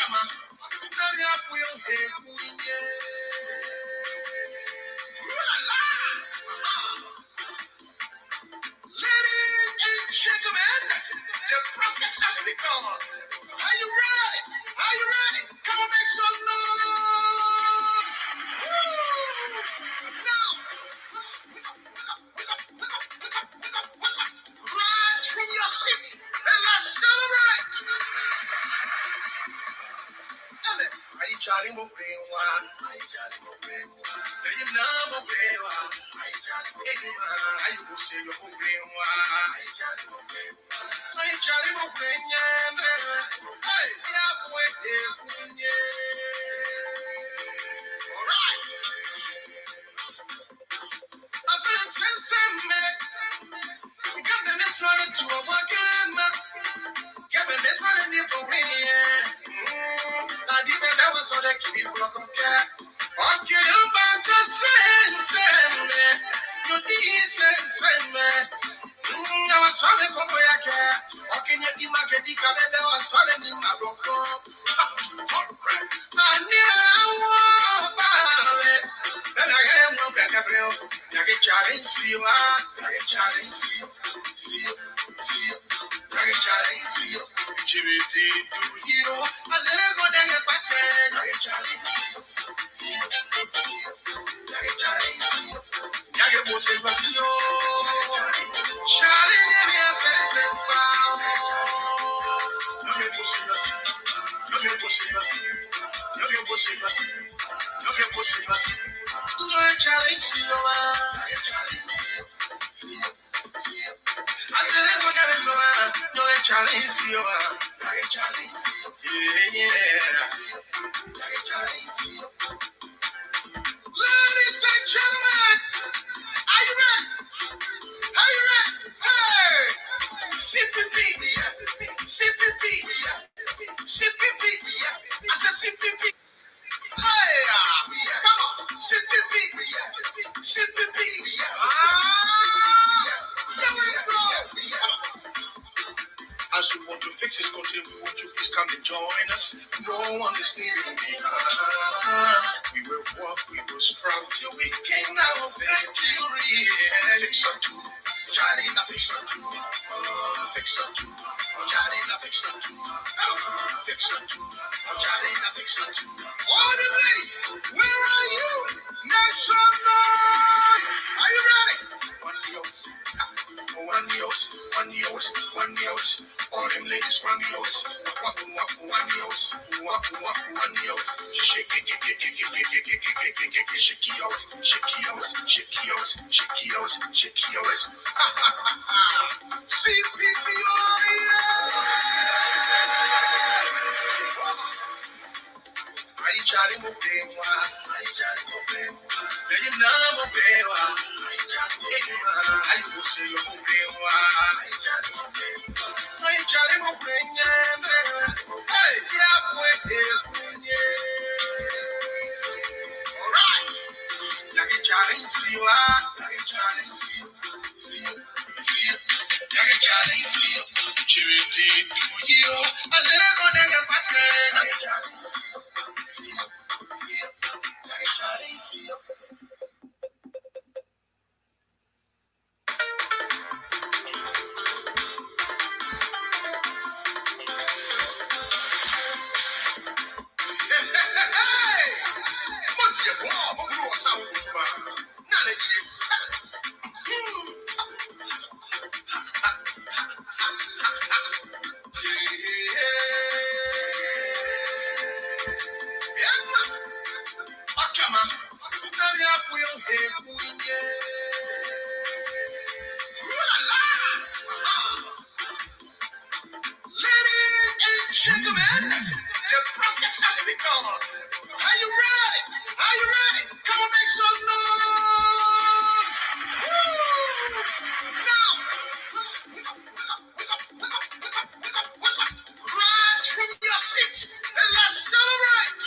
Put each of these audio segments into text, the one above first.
Ladies and gentlemen, the process has begun. Are you ready? Are you ready? Come on, make some noise. Woo! Now, wake up, wake up, wake up, wake up, wake up, wake up, wake up. Rise from your seats and let's celebrate. Amen. Are you trying to move one? Are you trying to move one? Do you know move one? Are you trying to move one? Are you going to say you're moving one? Are you trying to move one? Are you trying to move one? Hey, yeah, boy, all right. I said, man. Get the next one to a wagon. Get the next one in the Korean. I did that was so that you broke up. Okay, I'm about to send me. You decent, send me. I was sorry, come back. Okay, you market the calendar was sorry in my book. I knew I was it. Then I am no better. I get challenge, see you. I get challenge, see you. See you, see you. I get challenge, see you. Chivity, do you? I said, I go down your back. I get challenge, see you. See you, see you. I get challenge, see you. I get most of us, you. Charlie, let me have sense and power. You get most of us. You get most of us. You get most of us. You get most of us. You get challenge, see you. I get challenge, see you. See you, see you. I said, I go down your back. You get challenge, see you. I get challenge, see you. Yeah, yeah. See you. I get challenge, see you. Ladies and gentlemen, are you ready? Are you ready? Hey! CPP! CPP! CPP! I said CPP! Hey! Come on! CPP! CPP! Here we go! As we want to fix this country, would you please come and join us? No one is needing me. We will walk, we will struggle till we gain our victory. Fix up too. Johnny, na fix up too. Fix up too. Johnny, na fix up too. Fix up too. Johnny, na fix up too. All the ladies, where are you? Make some noise. Are you ready? One yours. One yours. One yours. One yours. All them ladies, one yours. One yours. One yours. Shake it, shake yours. Shake yours. Shake yours. Shake yours. Shake yours. See people, I try to move them. I try to move them. They know move them. I will say you move them. I try to move them. Hey, yeah, boy, all right. I can challenge you. I can challenge you. See you. See you. I can challenge you. Chivity, do you? I said I go down your back. I can challenge you. See you. See you. I can challenge you. Gentlemen, the process has begun. Are you ready? Are you ready? Come on, make some noise. Woo! Now, wake up, wake up, wake up, wake up, wake up, wake up, wake up. Rise from your seats and let's celebrate.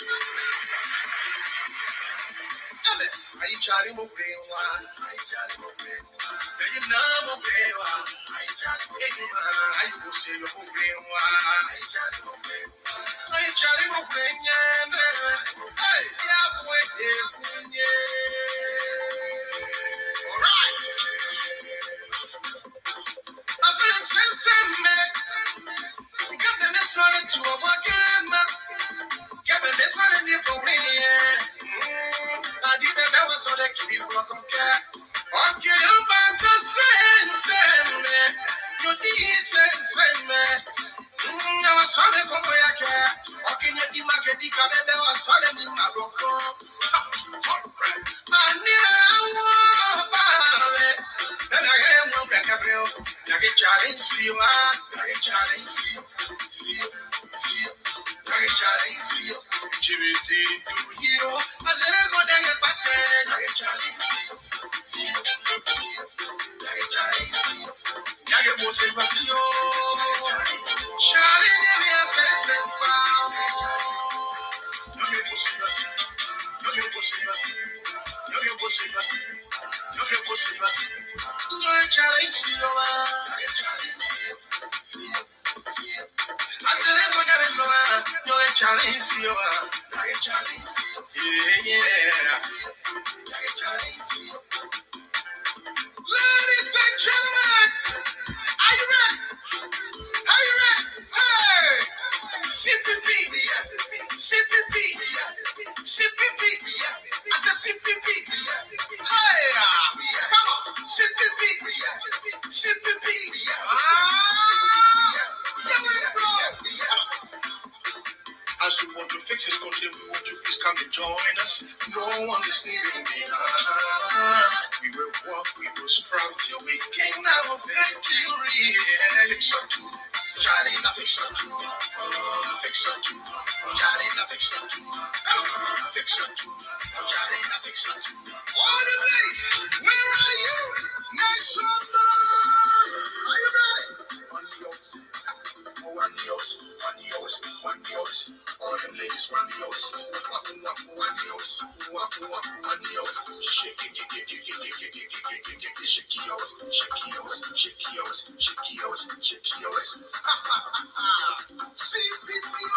Amen. Are you trying to move one? Are you trying to move one? Do you know move one? Are you trying to move one? Are you going to say you move one? Are you trying to move one? I As we want to fix this country, would you please come and join us? No one is needing me. We will walk, we will strive till we gain our victory. Fix up too. Charlie, na fix up too. Fix up too. Charlie, na fix up too. Fix up too. Charlie, na fix up too. All the ladies, where are you? Make some noise. Are you ready? On yours. One yours, one yours, one yours. All them ladies, one yours. Walk, walk, one yours. Walk, walk, one yours. Shake it, shake yours, shake yours, shake yours, shake yours, shake yours. See people,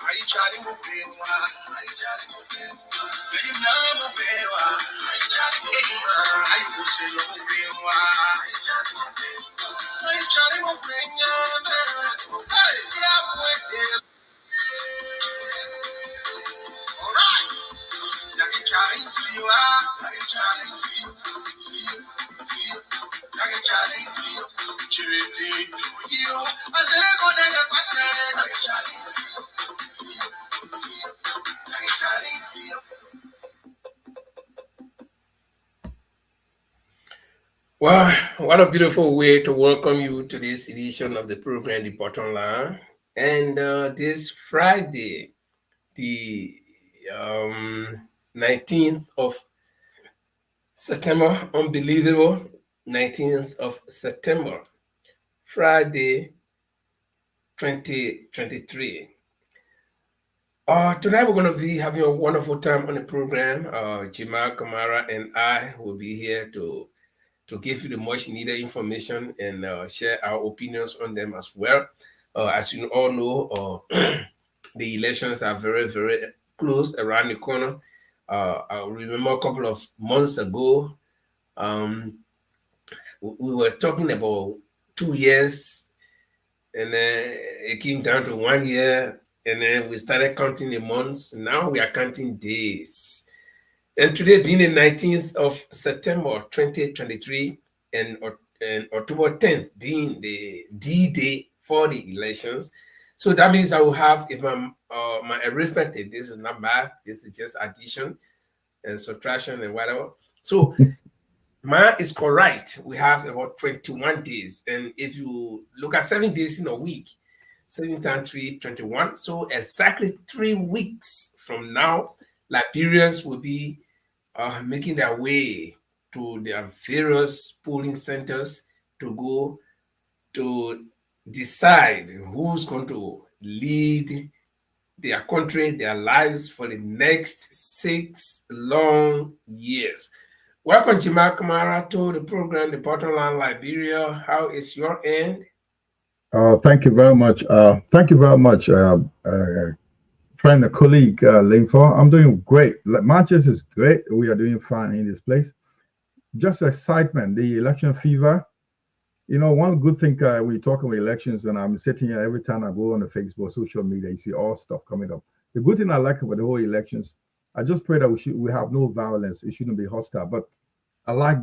are you chatting with me? Are you chatting with me? Do you know me? Are you go say no me? Are you chatting with me? Hey, yeah, boy, yeah. All right. You chatting, see you. You chatting, see you. See you, see you. You chatting, see you. Chiriti, do you? I said, I go down your pattern. You chatting, see you. See you, see you. You chatting, see you. Well, what a beautiful way to welcome you to this edition of the program, The Bottom Line. And this Friday, the 19th of September, unbelievable, 19th of September, Friday, 2023. Tonight we're going to be having a wonderful time on the program. Jima, Kamara, and I will be here to give you the much needed information and share our opinions on them as well. As you all know, the elections are very, very close around the corner. I remember a couple of months ago, um, we were talking about 2 years, and then it came down to 1 year, and then we started counting the months. Now we are counting days. And today being the 19th of September 2023 and October 10th being the D-Day for the elections. So that means I will have, if my arithmetic, this is not math, this is just addition and subtraction and whatever. So math is correct. We have about 21 days. And if you look at 7 days in a week, 7 times 3, 21. So exactly 3 weeks from now, Liberians will be making their way to their various polling centers to go to decide who's going to lead their country, their lives for the next 6 long years. Welcome, Chima Kamara, to the program, The Bottom Line Liberia. How is your end? Thank you very much. Thank you very much, friend and colleague Linfo. I'm doing great. Manchester is great. We are doing fine in this place. Just excitement, the election fever. You know, one good thing we talk about elections, and I'm sitting here every time I go on the Facebook, social media, you see all stuff coming up. The good thing I like about the whole elections, I just pray that we have no violence. It shouldn't be hostile, but I like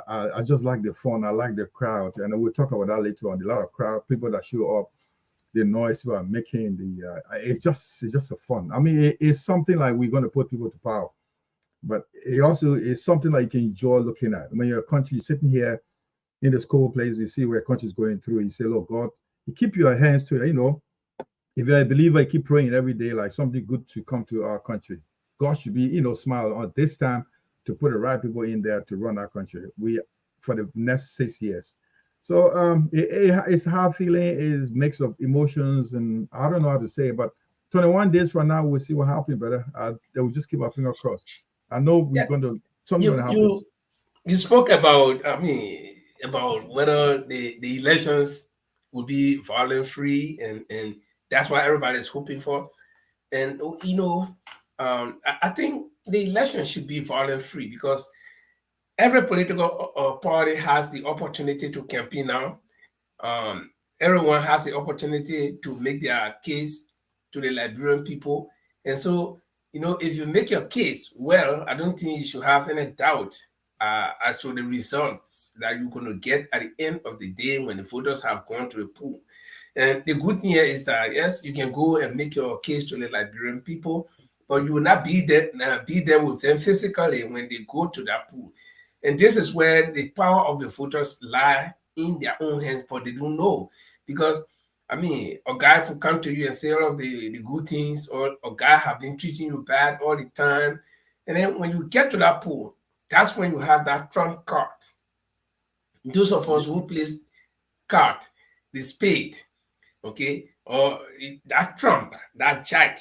I just like the fun. I like the crowd, and we'll talk about that later on. A lot of crowd, people that show up, the noise we are making, it's just a fun. I mean, it's something like we're going to put people to power, but it also is something like you can enjoy looking at. When you're a country, you're sitting here in this cold place, you see where country is going through. You say, "Look, God, you keep your hands to it." You know, if you're a believer, you keep praying every day, like something good to come to our country. God should be, smile on this time to put the right people in there to run our country. We for the next 6 years. So it's hard feeling, is mix of emotions, and I don't know how to say it, but 21 days from now we'll see what happens, brother. We'll just keep our finger crossed. I know Yeah, something's you gonna happen. you you spoke about, about whether the elections will be violent free, and that's what everybody is hoping for. And I think the election should be violent free because every political party has the opportunity to campaign now. Um, Everyone has the opportunity to make their case to the Liberian people. And so, if you make your case well, I don't think you should have any doubt as to the results that you're going to get at the end of the day when the voters have gone to the poll. And the good thing here is that, yes, you can go and make your case to the Liberian people, but you will not be there with them physically when they go to that pool. And this is where the power of the voters lie in their own hands, but they don't know. Because, a guy could come to you and say all of the good things, or a guy have been treating you bad all the time. And then when you get to that pool, that's when you have that trump card. Those of us who plays card, the spade, okay, or that trump, that jack,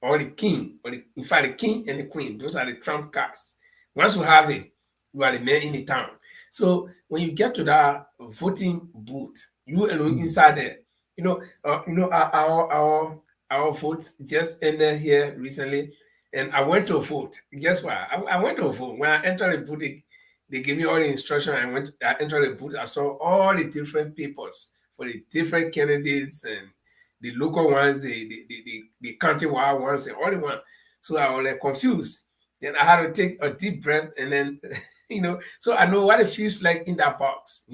or the king, in fact, the king and the queen, those are the trump cards. Once you have it, you are the man in the town. So when you get to that voting booth, you alone Mhm. inside there, our vote just ended here recently, and I went to vote. Guess what? I went to vote. When I entered the booth, they gave me all the instruction. I entered the booth. I saw all the different papers for the different candidates and the local ones, the county-wide ones, and all the ones. So I was like confused. Then I had to take a deep breath, and then, so I know what it feels like in that box.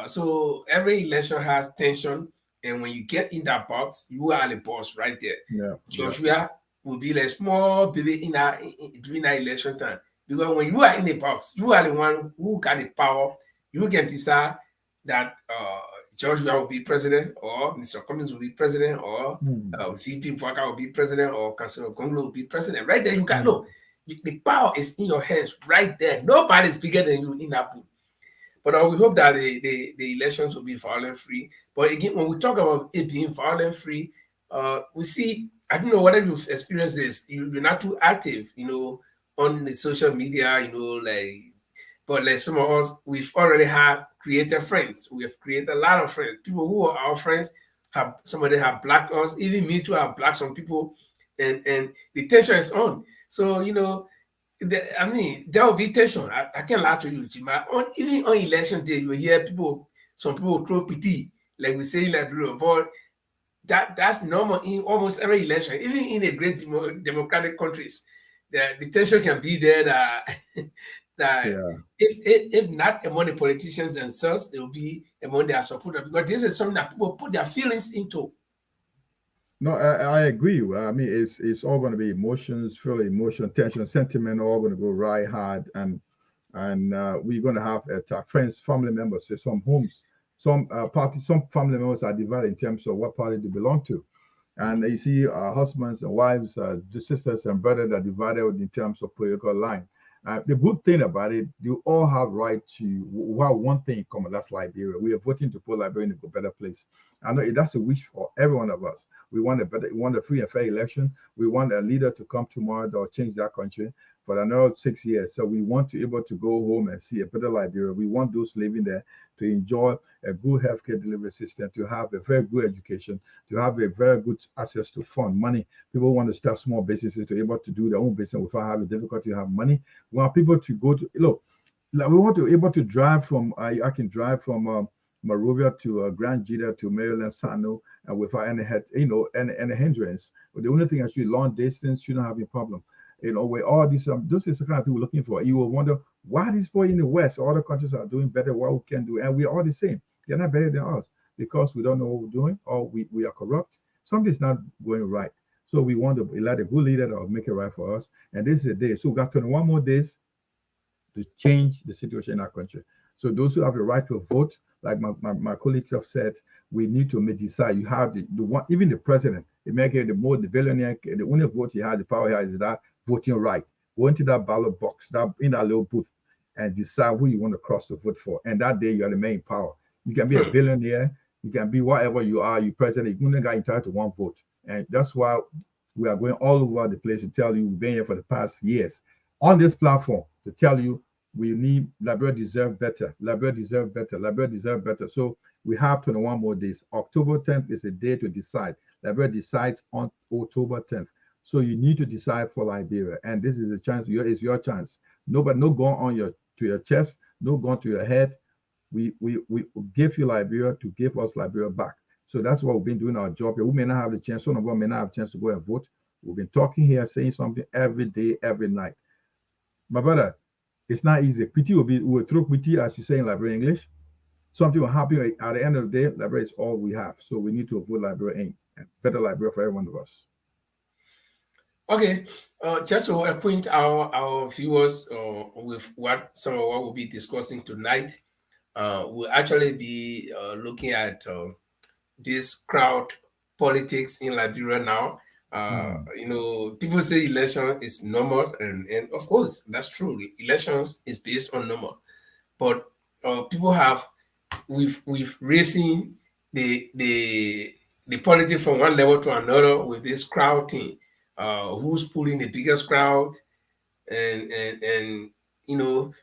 So every election has tension, and when you get in that box, you are the boss right there. Yeah, yeah, Joshua will be like small baby during that election time, because when you are in the box, you are the one who got the power. You can decide that Joshua will be president, or Mr. Cummings will be president, or Mhm. VP Parker will be president, or Councilor Gonglo will be president. Right there, you got Mhm. no. The power is in your hands right there. Nobody's bigger than you in that booth. But we hope that the elections will be violent free. But again, when we talk about it being violent free, we see, I don't know whether you've experienced this, you're not too active, on the social media, but like some of us, we've already had created friends. We have created a lot of friends. People who are our friends some of them have blocked us. Even me too have blocked some people, and the tension is on. So there will be tension. I can't lie to you, Chima. Even on election day, you hear some people throw pity, like we say in Liberia, but that's normal in almost every election, even in the great democratic countries. The tension can be there that that Yeah. if not among the politicians themselves, it will be among their supporters, because this is something that people put their feelings into. No, I agree. I mean, it's all going to be emotions, feel emotion, tension, sentiment, all going to go right hard, and we're going to have friends, family members, some homes, some parties, some family members are divided in terms of what party they belong to. And you see, husbands and wives, the sisters and brothers are divided in terms of political line. The good thing about it, you all have right to have one thing in common. That's Liberia. We are voting to put Liberia in a better place. I know that's a wish for every one of us. We want a free and fair election. We want a leader to come tomorrow that will change that country. for another 6 years. So we want to able to go home and see a better Liberia. We want those living there to enjoy a good healthcare delivery system, to have a very good education, to have a very good access to fund money. People want to start small businesses to be able to do their own business without having difficulty to have money. We want people to go to look. Like we want to be able to drive from. I can drive from Monrovia to Grand Jita to Maryland, Sano, and without any any hindrance. But the only thing actually long distance, you don't have a problem. Where all these this is the kind of thing we're looking for. You will wonder why these boys in the West, all the countries are doing better, what we can do, and we're all the same. They're not better than us because we don't know what we're doing, or we are corrupt. Something's not going right. So we want to elect a good leader that will make it right for us. And this is the day. So we got 21 more days to change the situation in our country. So those who have the right to vote, like my colleagues have said, we need to decide. You have the one, even the president, the billionaire, the only vote he has, the power here is that voting right. Go into that ballot box, in that little booth, and decide who you want to cross the vote for. And that day, you are the main power. You can be a billionaire, you can be whatever you are, you president, you only got entitled to one vote. And that's why we are going all over the place to tell you, we've been here for the past years on this platform to tell you we need Liberia deserve better. Liberia deserve better. Liberia deserve better. So we have 21 more days. October 10th is a day to decide. Liberia decides on October 10th. So you need to decide for Liberia, and this is a chance. It's your chance. No gun on to your chest. No gun to your head. We give you Liberia to give us Liberia back. So that's what we've been doing our job here. We may not have the chance. Some of us may not have a chance to go and vote. We've been talking here, saying something every day, every night. My brother, it's not easy. Pity will throw pity, as you say in Liberia English. Something will happen at the end of the day. Liberia is all we have. So we need to vote Liberia in, and better Liberia for every one of us. Okay, just to acquaint our viewers with some of what we'll be discussing tonight, we'll actually be looking at this crowd politics in Liberia now. People say election is normal, and of course that's true. Elections is based on normal, but people have we've raising the politics from one level to another with this crowd thing. Who's pulling the biggest crowd, and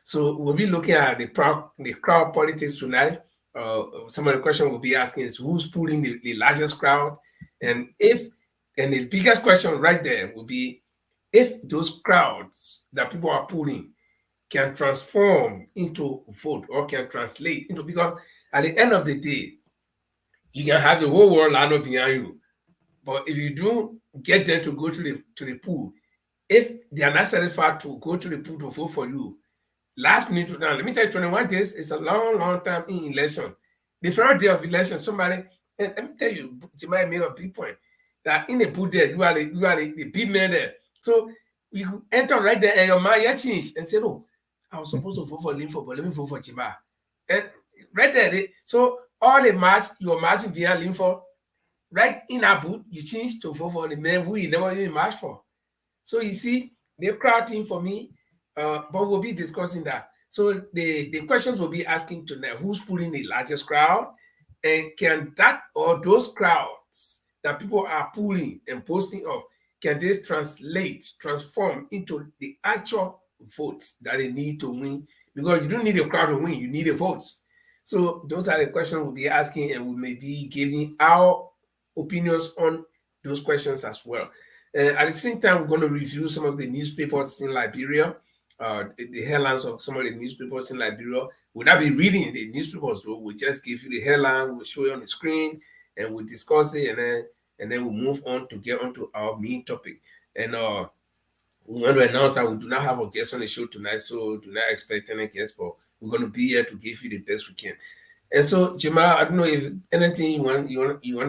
so we'll be looking at the crowd politics tonight. Some of the questions we'll be asking is who's pulling the largest crowd, and the biggest question right there will be if those crowds that people are pulling can transform into vote or can translate into, because at the end of the day, you can have the whole world line up behind you, but if you don't get them to go to the pool, if they are not satisfied to go to the pool to vote for you, last minute to now, let me tell you, 21 days is a long time in election. The first day of election, somebody, and let me tell you, Jemai made a big point, that in the pool there, you are the big man there. So you enter right there and your mind you change and say, no, I was supposed to vote for Linfo, but let me vote for Jemai. And right there, so all the mass, you are marching via Linfo, right in our booth, you change to vote for the man who you never even marched for. So you see, the crowd thing for me, but we'll be discussing that. So the questions we'll be asking tonight, who's pulling the largest crowd? And can that or those crowds that people are pulling and posting off, can they transform into the actual votes that they need to win? Because you don't need a crowd to win, you need the votes. So those are the questions we'll be asking, and we may be giving our opinions on those questions as well. At the same time, we're going to review some of the newspapers in Liberia, the headlines of some of the newspapers in Liberia. We'll not be reading the newspapers, though. We'll just give you the headline, we'll show you on the screen, and we'll discuss it, and then we'll move on to get onto our main topic. And we want to announce that we do not have a guest on the show tonight, so do not expect any guests, but we're going to be here to give you the best we can. And so, Jemai, I don't know if anything you want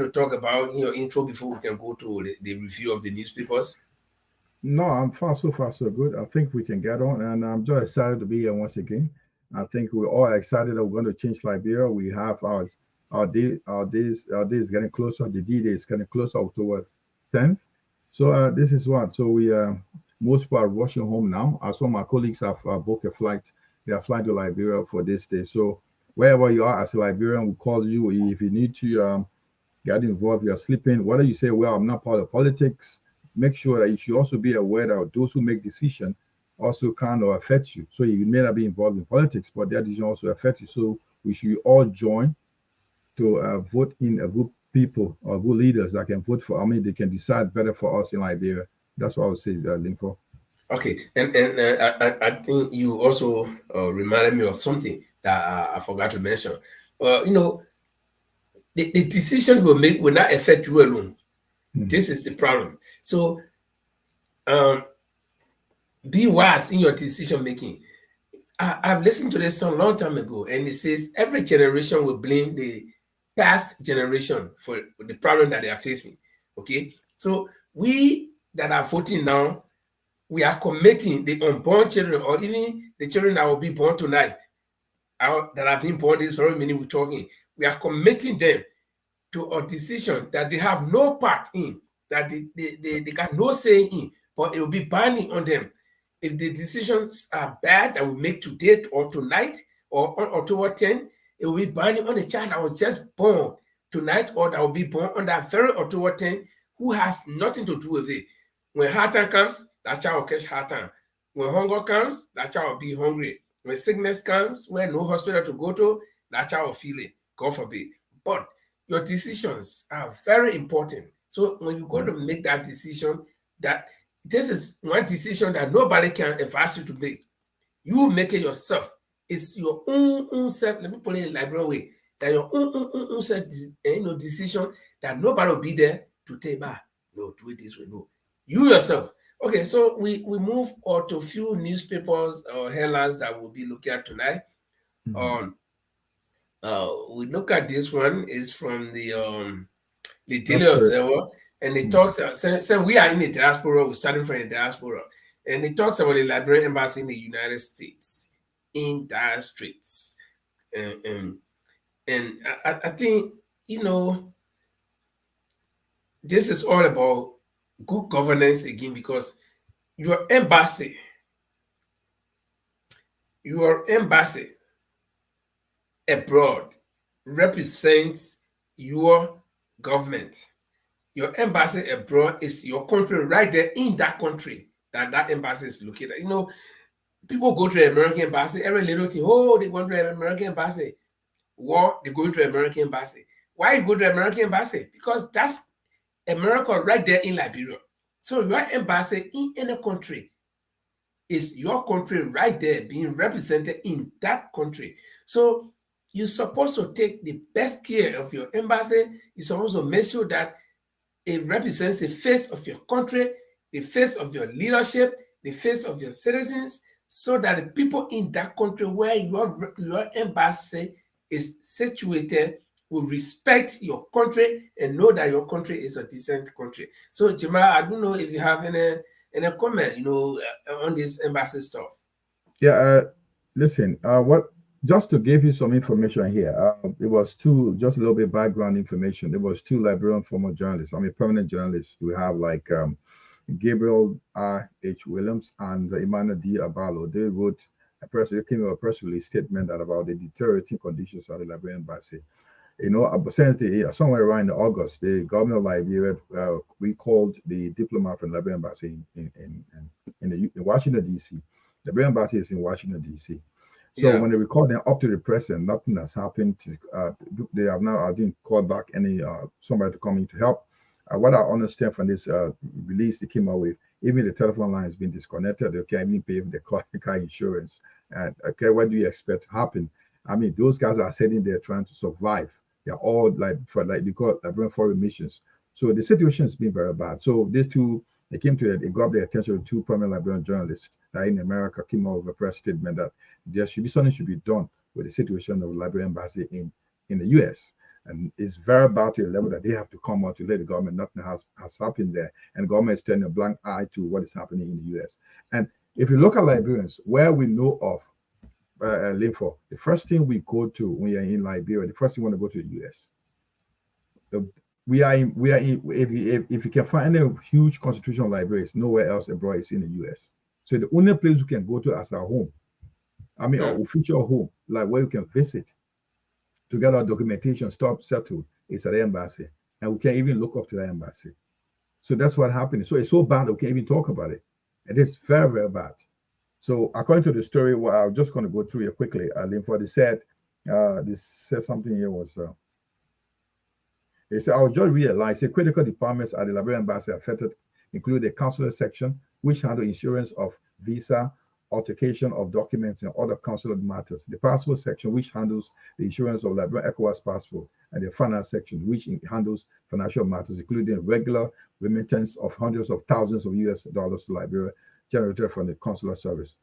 to talk about in your intro before we can go to the review of the newspapers. No, I'm so far so good. I think we can get on, and I'm just excited to be here once again. I think we're all excited that we're going to change Liberia. We have our day is getting closer. The D-Day is getting closer, October 10th. So this is what. So we most people are rushing home now. Some of my colleagues have booked a flight. They are flying to Liberia for this day. So wherever you are as a Liberian, we call you if you need to get involved. You are sleeping. Whether you say, well, I'm not part of politics, make sure that you should also be aware that those who make decisions also kind of affect you. So you may not be involved in politics, but that decision also affect you. So we should all join to vote in a good people or good leaders that can vote for. I mean, they can decide better for us in Liberia. That's what I would say, Linfo. Okay, and I think you also reminded me of something that I forgot to mention. You know, the decision we make will not affect you alone. This is the problem. So um, be wise in your decision making. I've listened to this song a long time ago, and it says every generation will blame the past generation for the problem that they are facing. Okay, so we that are voting now, we are committing the unborn children, or even the children that will be born tonight, that have been born this very minute we're talking. We are committing them to a decision that they have no part in, that they got no say in, but it will be binding on them. If the decisions are bad that we make today or tonight or on October 10, it will be binding on the child that was just born tonight or that will be born on that very October 10, who has nothing to do with it. When hard time comes, that child will catch hard time. When hunger comes, that child will be hungry. When sickness comes, when no hospital to go to, that child will feel it. God forbid. But your decisions are very important. So when you go to make that decision, that this is one decision that nobody can advise you to make. You make it yourself. It's your own self. Let me put it in Liberian way. That your own self, decision that nobody will be there to take back. No, do it this way. No, you yourself. Okay, so we move on to a few newspapers or headlines that we'll be looking at tonight. We look at this one is from the Daily Observer, and it talks. So we are in the diaspora. We're starting from the diaspora, and it talks about the Liberian embassy in the United States in dire straits, and I think this is all about good governance again, because your embassy abroad represents your government. Your embassy abroad is your country right there in that country that embassy is located. People go to the American embassy, every little thing, they go to the American embassy. War, they go to the American embassy. Why you go to the American embassy? Because that's America right there in Liberia. So your embassy in any country is your country right there being represented in that country. So you're supposed to take the best care of your embassy. You're supposed to make sure that it represents the face of your country, the face of your leadership, the face of your citizens, so that the people in that country where your embassy is situated will respect your country and know that your country is a decent country. So, Jamal, I don't know if you have any comment, on this embassy stuff. Yeah, listen, just to give you some information here, it was just a little bit background information. There was two Liberian former journalists, permanent journalists. We have like Gabriel R.H. Williams and Emmanuel D. Abalo. They wrote they came with a press release statement about the deteriorating conditions at the Liberian embassy. Since somewhere around August, the government of Liberia recalled the diplomat from the Liberian embassy in Washington, D.C. The Liberian embassy is in Washington, D.C. So when they recall them up to the present, nothing has happened. They have now, I didn't call back somebody to come in to help. What I understand from this release they came out with, even the telephone line has been disconnected. They can't even pay for the car insurance. And okay, what do you expect to happen? Those guys are sitting there trying to survive. They're all because they're doing foreign missions. So the situation has been very bad. So they got their attention. Two prominent Liberian journalists that in America came out with a press statement that there should be something should be done with the situation of the Liberian embassy in the U.S. And it's very bad to a level that they have to come out to let the government nothing has happened there, and the government is turning a blank eye to what is happening in the U.S. And if you look at Liberians, where we know of Linfo, the first thing we go to when you're in Liberia, the first thing we want to go to the U.S. If you can find a huge constitutional library, it's nowhere else abroad, it's in the U.S. So the only place we can go to as our home, our official home, like where you can visit to get our documentation settled, is at the embassy, and we can't even look up to the embassy. So that's what happened. So it's so bad we can't even talk about it. It is very, very bad. So according to the story, well, I'm just going to go through it quickly. Linford, they said something here was, they said, I was just realized the critical departments at the Liberian Embassy affected include the consular section, which handle insurance of visa, authentication of documents, and other consular matters. The passport section, which handles the insurance of Liberian ECOWAS passport, and the finance section, which handles financial matters, including regular remittance of hundreds of thousands of US dollars to Liberia, generated from the consular service.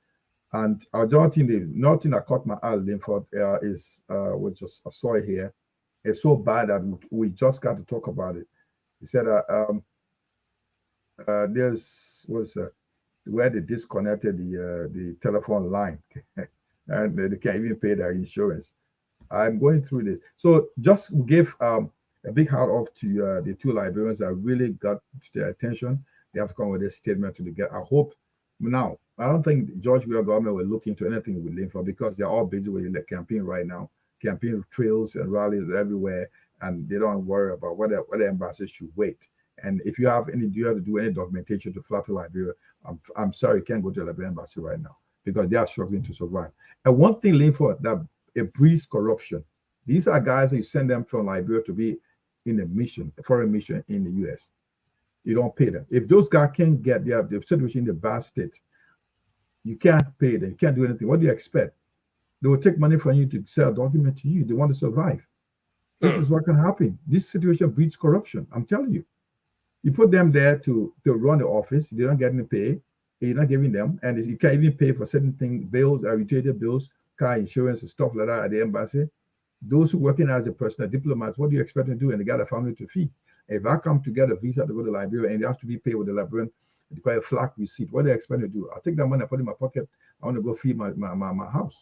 And I don't think nothing that caught my eye, Linford, is which I saw it here. It's so bad that we just got to talk about it. He said there's where they disconnected the telephone line, and they can't even pay their insurance. I'm going through this, so just give a big hat off to the two Liberians that really got their attention. They have to come with a statement to the get. I hope now. I don't think George Weah government will look into anything with Linford because they're all busy with the campaign right now. Campaign trails and rallies everywhere, and they don't worry about whether embassies should wait. And if you have any, do you have to do any documentation to fly to Liberia? I'm sorry, you can't go to the Liberian embassy right now because they are struggling to survive. And one thing, Linford, that it breeds corruption. These are guys that you send them from Liberia to be in a mission, a foreign mission in the U.S. You don't pay them. If those guys can't get their situation in the bad state, you can't pay them. You can't do anything. What do you expect? They will take money from you to sell a document to you. They want to survive. This is what can happen. This situation breeds corruption. I'm telling you. You put them there to run the office. They don't get any pay. You're not giving them. And you can't even pay for certain things, bills, utility bills, car insurance, and stuff like that at the embassy. Those who working as a personal diplomats, what do you expect them to do? And they got a family to feed. If I come to get a visa to go to Liberia and they have to be paid with the Liberian, they call it a flat receipt, what do they expect to do? I'll take that money, I put it in my pocket. I want to go feed my house.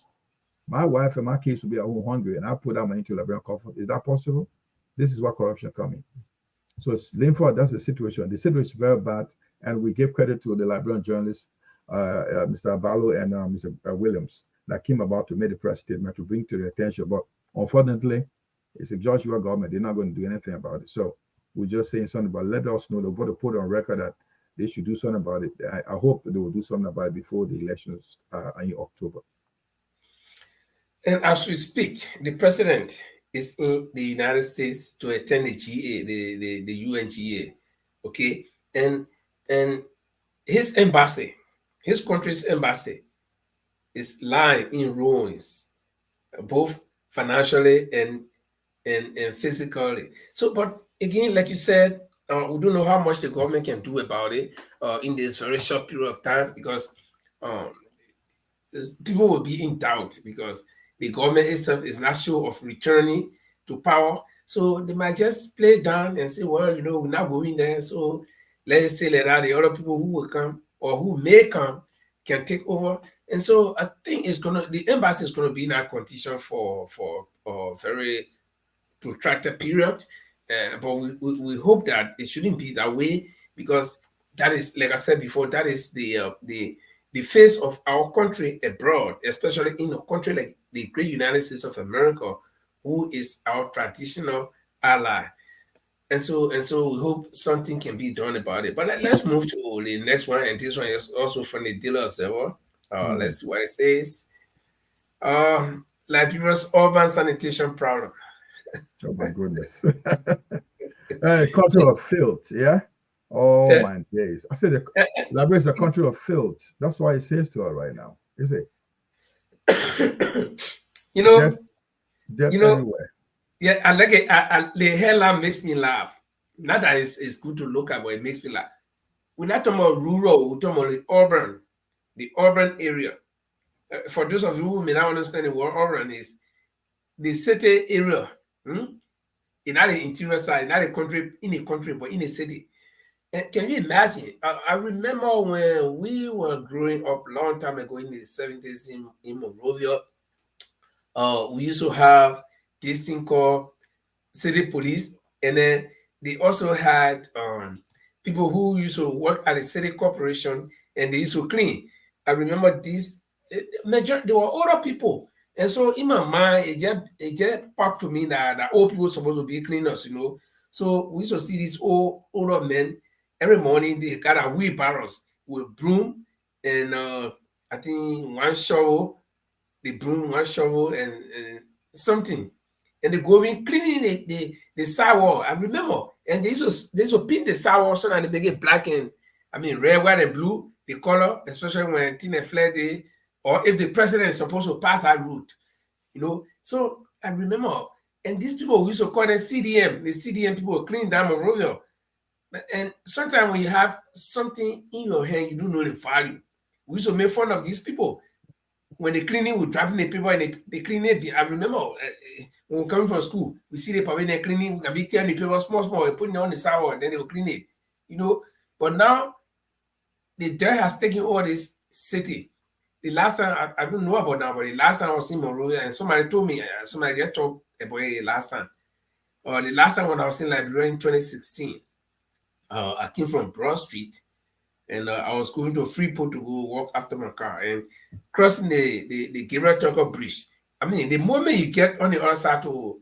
My wife and my kids will be at home hungry, and I put that money into Liberian comfort. Is that possible? This is what corruption coming. So Linford, that's the situation. The situation is very bad, and we give credit to the Liberian journalists, Mr. Abalo and Mr. Williams, that came about to make the press statement to bring to the attention. But unfortunately, it's a George Weah government. They're not going to do anything about it. So we're just saying something about let us know. They're going to put on record that they should do something about it. I hope they will do something about it before the elections in October. And as we speak, the president is in the United States to attend the GA, the UNGA, okay? And his embassy, his country's embassy, is lying in ruins, both financially and physically. So, but again, like you said, we don't know how much the government can do about it in this very short period of time because people will be in doubt because the government itself is not sure of returning to power. So they might just play down and say, well, we're not going there. So let's say that the other people who will come or who may come can take over. And so I think the embassy is going to be in that condition for a very protracted period. But we hope that it shouldn't be that way because that is, like I said before, that is the face of our country abroad, especially in a country like the great United States of America, who is our traditional ally. And so we hope something can be done about it. But let's move to the next one. And this one is also from the dealer server. Let's see what it says. Liberia's urban sanitation problem. Oh my goodness. Culture of filth, yeah? Oh my days. I said Liberia is a country of filth. That's why it says to her right now. Is it? Death everywhere. Yeah, I like it. The hairline makes me laugh. Not that it's good to look at, but it makes me laugh. We're not talking about rural, we're talking about the urban area. For those of you who may not understand what urban is, the city area, in not the interior side, not a country, but in a city. And can you imagine? I remember when we were growing up a long time ago in the 70s in Monrovia, we used to have this thing called city police, and then they also had people who used to work at the city corporation and they used to clean. I remember this major, they were older people. And so in my mind, it just popped to me that old people were supposed to be cleaners, So we used to see these older men every morning. They got a wheelbarrows with broom and I think one shovel, they bring one shovel and something, and they go in cleaning the sidewalk. I remember, and they used to paint the sidewalk so that they make it black and red, white, and blue. The color, especially when Tina Flare Day, or if the president is supposed to pass that route, So I remember, and these people we used to call them CDM. The CDM people clean down Monrovia. And sometimes when you have something in your hand, you don't know the value. We used to make fun of these people. When the cleaning, we dropping the paper and they clean it. I remember when we coming from school, we see the paper they're cleaning, we can be tearing the paper small, we putting it on the sidewalk, and then they will clean it. But now the dirt has taken over this city. The last time, I don't know about now, but the last time I was in Monrovia, and somebody told me, somebody just talked about it last time. The last time when I was in Liberia in 2016, I came from Broad Street, and I was going to Freeport to go walk after my car, and crossing the Gabriel Tucker Bridge. The moment you get on the other side to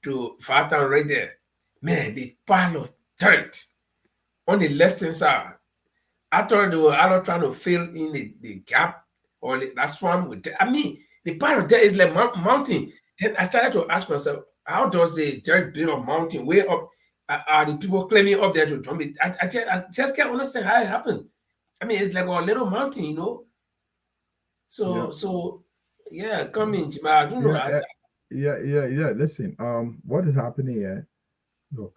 Fartown right there, man, the pile of dirt on the left-hand side. I thought they were either trying to fill in the gap or that's wrong with that. The part of that is like mountain. Then I started to ask myself, how does the dirt build a mountain way up? Are the people climbing up there to jump it? I just can't understand how it happened. It's like a little mountain, So yeah, come in, Jima. I don't know. Yeah. Listen, what is happening here? Look,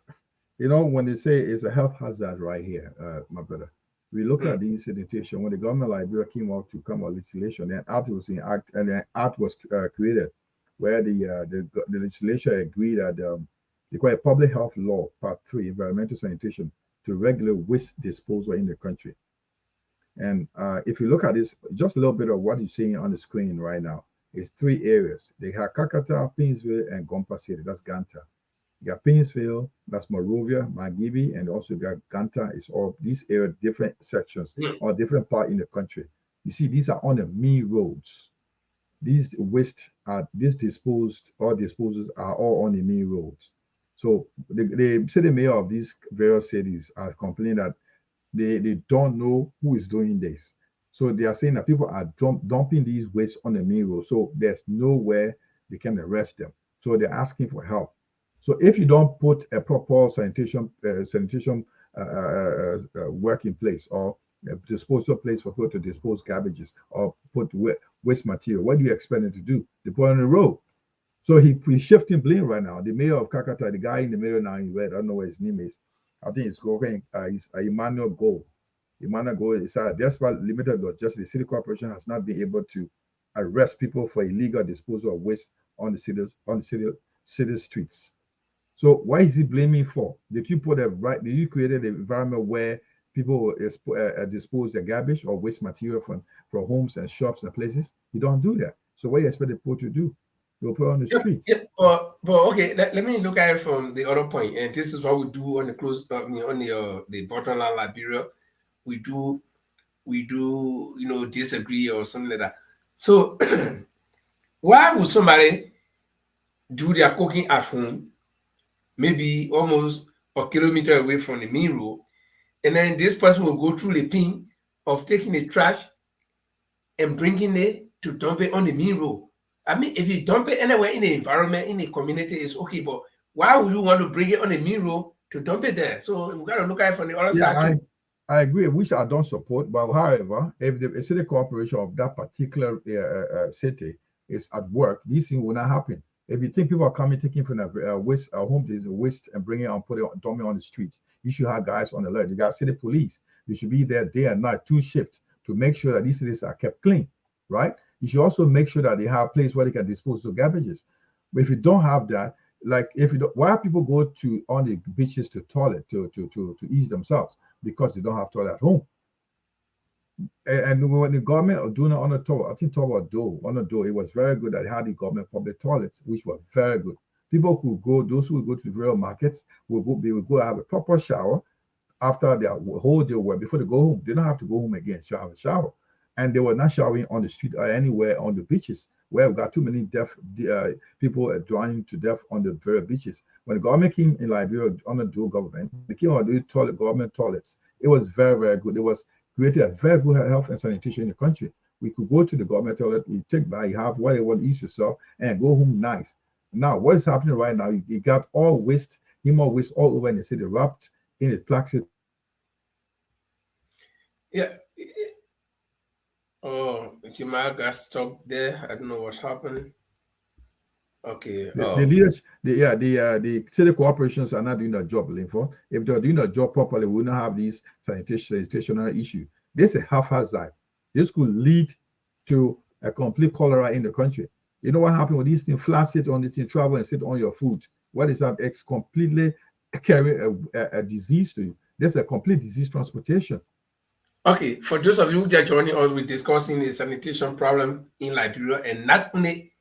when they say it's a health hazard right here, my brother. We look at the sanitation when the government of Liberia came out to come on legislation. Then act was in act, and then act was created, where the legislature agreed that they call it Public Health Law Part 3, Environmental Sanitation, to regulate waste disposal in the country. And if you look at this, just a little bit of what you're seeing on the screen right now is 3 areas. They have Kakata, Pinsville, and Gompa City. That's Ganta. You got Pinsville, that's Monrovia, Margibi, and also got Ganta. It's all these areas, different sections or different part in the country. You see, these are on the main roads. These waste are disposals are all on the main roads. So the city mayor of these various cities are complaining that they don't know who is doing this. So they are saying that people are dumping these waste on the main road. So there's nowhere they can arrest them. So they're asking for help. So if you don't put a proper sanitation work in place, or a disposal place for people to dispose garbages or put waste material, what do you expect them to do? They put it on the road. So he's shifting blame right now. The mayor of Kakata, the guy in the middle now in red, I don't know what his name is. I think it's going. He's Emmanuel Go. Emmanuel Go is despite limited law, just the city corporation has not been able to arrest people for illegal disposal of waste on the city streets. So why is he blaming for? Did you create an environment where people dispose their garbage or waste material from homes and shops and places? You don't do that. So what do you expect the people to do? You'll put it on the street. But okay, let me look at it from the other point. And this is what we do on the bottom line Liberia. We do disagree or something like that. So why would somebody do their cooking at home, maybe almost a kilometer away from the main road, and then this person will go through the pain of taking the trash and bringing it to dump it on the main road? If you dump it anywhere in the environment, in the community, it's okay, but why would you want to bring it on the main road to dump it there? So we got to look at it from the other side too. I agree, which I don't support, but however, if the city corporation of that particular city is at work, these things will not happen. If you think people are coming, taking from a waste home, there's a waste and bringing it and put it dumping on the streets, you should have guys on alert. You got city police. You should be there day and night, 2 shifts, to make sure that these cities are kept clean, right? You should also make sure that they have a place where they can dispose of garbages. But if you don't have that, why people go to on the beaches to toilet to ease themselves? Because they don't have toilet at home. And when the government are doing it on a tour, I think on a door, it was very good that they had the government public toilets, which were very good. People could go, those who would go to the real markets they would go have a proper shower after their whole day work before they go home. They don't have to go home again, have a shower. And they were not showering on the street or anywhere on the beaches where we've got too many people drowning to death on the very beaches. When the government came in Liberia on the dual government, they came on the government toilets. It was very, very good. It was created a very good health and sanitation in the country. We could go to the government toilet, you take bath, you have whatever, eat yourself, and go home nice. Now, what's happening right now? You got all waste, human waste all over in the city, wrapped in a plastic. Yeah. Oh, Jamal got stuck there. I don't know what happened. Okay. The leaders, the city corporations are not doing their job, Linford. If they're doing their job properly, we will not have these sanitational issue. This is a haphazard. This could lead to a complete cholera in the country. You know what happened with these things? Flat sit on this thing, travel and sit on your food. What is that? It's completely carry a disease to you. There's a complete disease transportation. Okay, for those of you who are joining us, we're discussing the sanitation problem in Liberia, and not only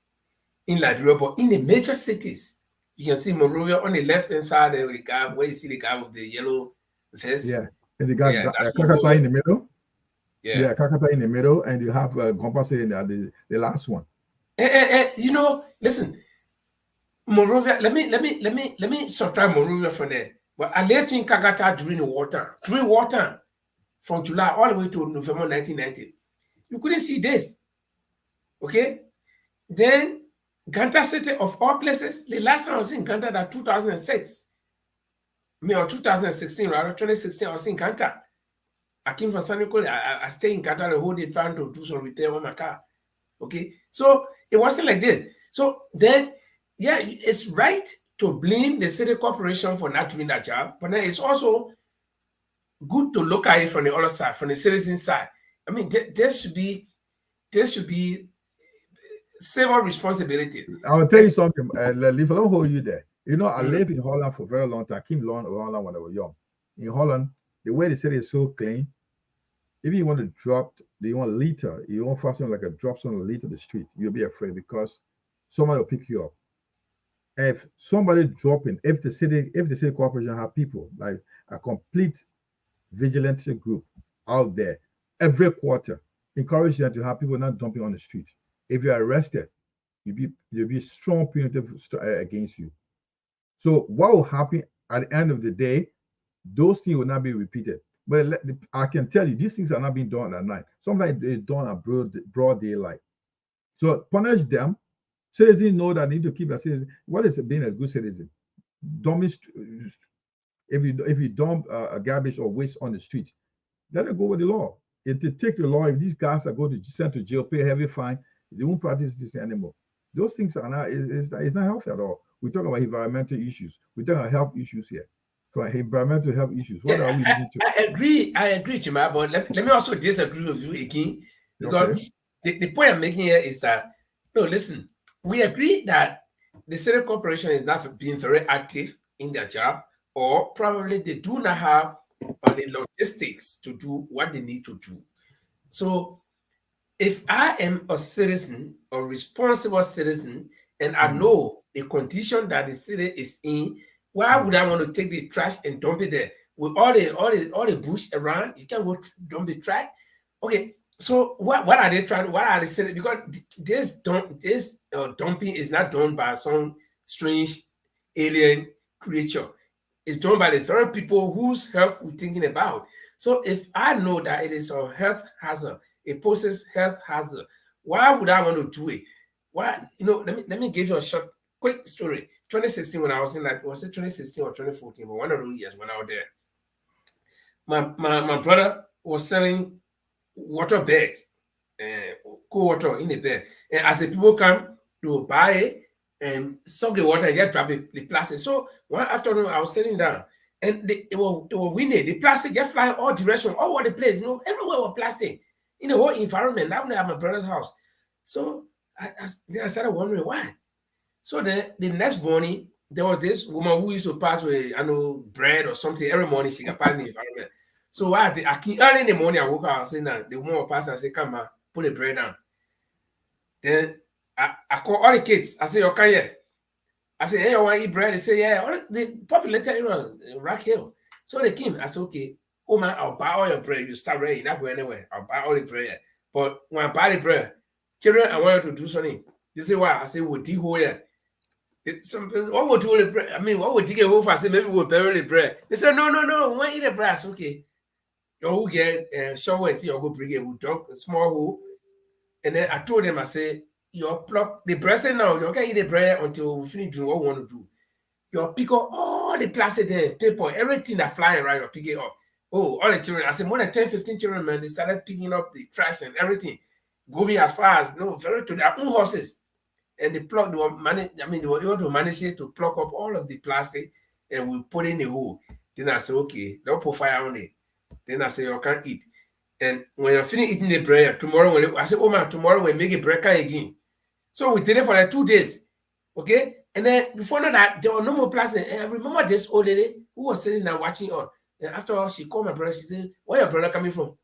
in Liberia, but in the major cities. You can see Monrovia on the left-hand side of the guy, where you see the guy with the yellow vest. Yeah, and they got that's Kakata in the middle. Yeah, Kakata in the middle, and you have Gompase in the last one. You know, listen, Monrovia. Let me subtract Monrovia from there. But I lived in Kakata during wartime, from July all the way to November 1990. You couldn't see this. Okay, then Ganta City, of all places, the last time I was in Ganta, that 2006, or 2016, rather, 2016, I was in Ganta. I came from San Nicolas. I stayed in Ganta the whole day trying to do some repair on my car. Okay, so it wasn't like this. So then, yeah, it's right to blame the city corporation for not doing that job, but then it's also good to look at it from the other side, from the citizen side. I mean, there should be civil responsibility. I'll tell you something. Leave, I'll hold you there. You know, I lived in Holland for a very long time. I came to Holland when I was young. In Holland, the way the city is so clean, if you want to drop, you want litter, you want fasten like a drop on a litter the street, you'll be afraid because somebody will pick you up. If somebody dropping, if the city corporation have people like a complete vigilante group out there every quarter, encourage them to have people not dumping on the street. If you're arrested, you'll be strong punitive against you. So what will happen at the end of the day? Those things will not be repeated. But I can tell you, these things are not being done at night. Sometimes they're done at broad daylight. So punish them. Citizens know that they need to keep a citizen. What is being a good citizen? If you dump garbage or waste on the street, let it go with the law. If they take the law, if these guys are going to send to jail, pay a heavy fine, they won't practice this anymore. Those things are not, it's not healthy at all. We talk about environmental issues. We talk about health issues here. For environmental health issues. What are we doing to? I agree, Jima, but let me also disagree with you again, because the point I'm making here is that, no, listen, we agree that the city corporation is not being very active in their job, or probably they do not have the logistics to do what they need to do. So if I am a citizen, a responsible citizen, and I know the condition that the city is in, why would I want to take the trash and dump it there? With all the bush around, you can't go dump the trash. Okay, so what are they trying? What are they saying? Because this dumping is not done by some strange alien creature. It's done by the very people whose health we're thinking about. So if I know that it is a health hazard, it poses health hazard, why would I want to do it? Why? Let me give you a short, quick story. 2016, when I was in, like, was it 2016 or 2014? But one of those years when I was there, my brother was selling water bag, cool water in the bag, and as the people come to buy it and suck the water and get drop the plastic. So one afternoon I was sitting down, and it was windy. The plastic just flying all directions, all over the place. Everywhere was plastic in the whole environment. Now at my brother's house. So I started wondering why. So the next morning, there was this woman who used to pass with, bread or something every morning. She can pass in the environment. So I early in the morning, I woke up, I was saying that the woman would pass and say, "Come on, put the bread down." Then I call all the kids. I say, "Okay, yeah." I said, "Hey, you want to eat bread?" They say, "Yeah." All the populated areas, Rock Hill. So they came. I said, "Okay, oh man, I'll buy all your bread. You start ready. You're not going anywhere. I'll buy all the bread. But when I buy the bread, children, I want you to do something." They say, "Why?" I say, "We'll dig hole here." What would do the bread? I mean, what would dig a hole for? I said, "Maybe we'll bury the bread." They said, "No, we want to eat the bread." I said, "Okay. You get shovel until you go bring it. We'll dug a small hole And then I told them, I said, your pluck the bread say now, you can't eat the bread until we finish doing what we want to do. You pick up all the plastic there, paper, everything that flying around, you pick it up. Oh, all the children. I said more than 10, 15 children, man, they started picking up the trash and everything, going as far as very to their own horses. And they pluck, they were able to manage it to pluck up all of the plastic and we put in the hole. Then I said, okay, don't put fire on it. Then I said, you can't eat. And when you're finished eating the bread, tomorrow, I said, oh man, tomorrow we'll make a bread again. So we did it for like 2 days. Okay? And then before that, there was no more plastic. And I remember this old lady who was sitting there watching us. And after all, she called my brother. She said, where your brother coming from?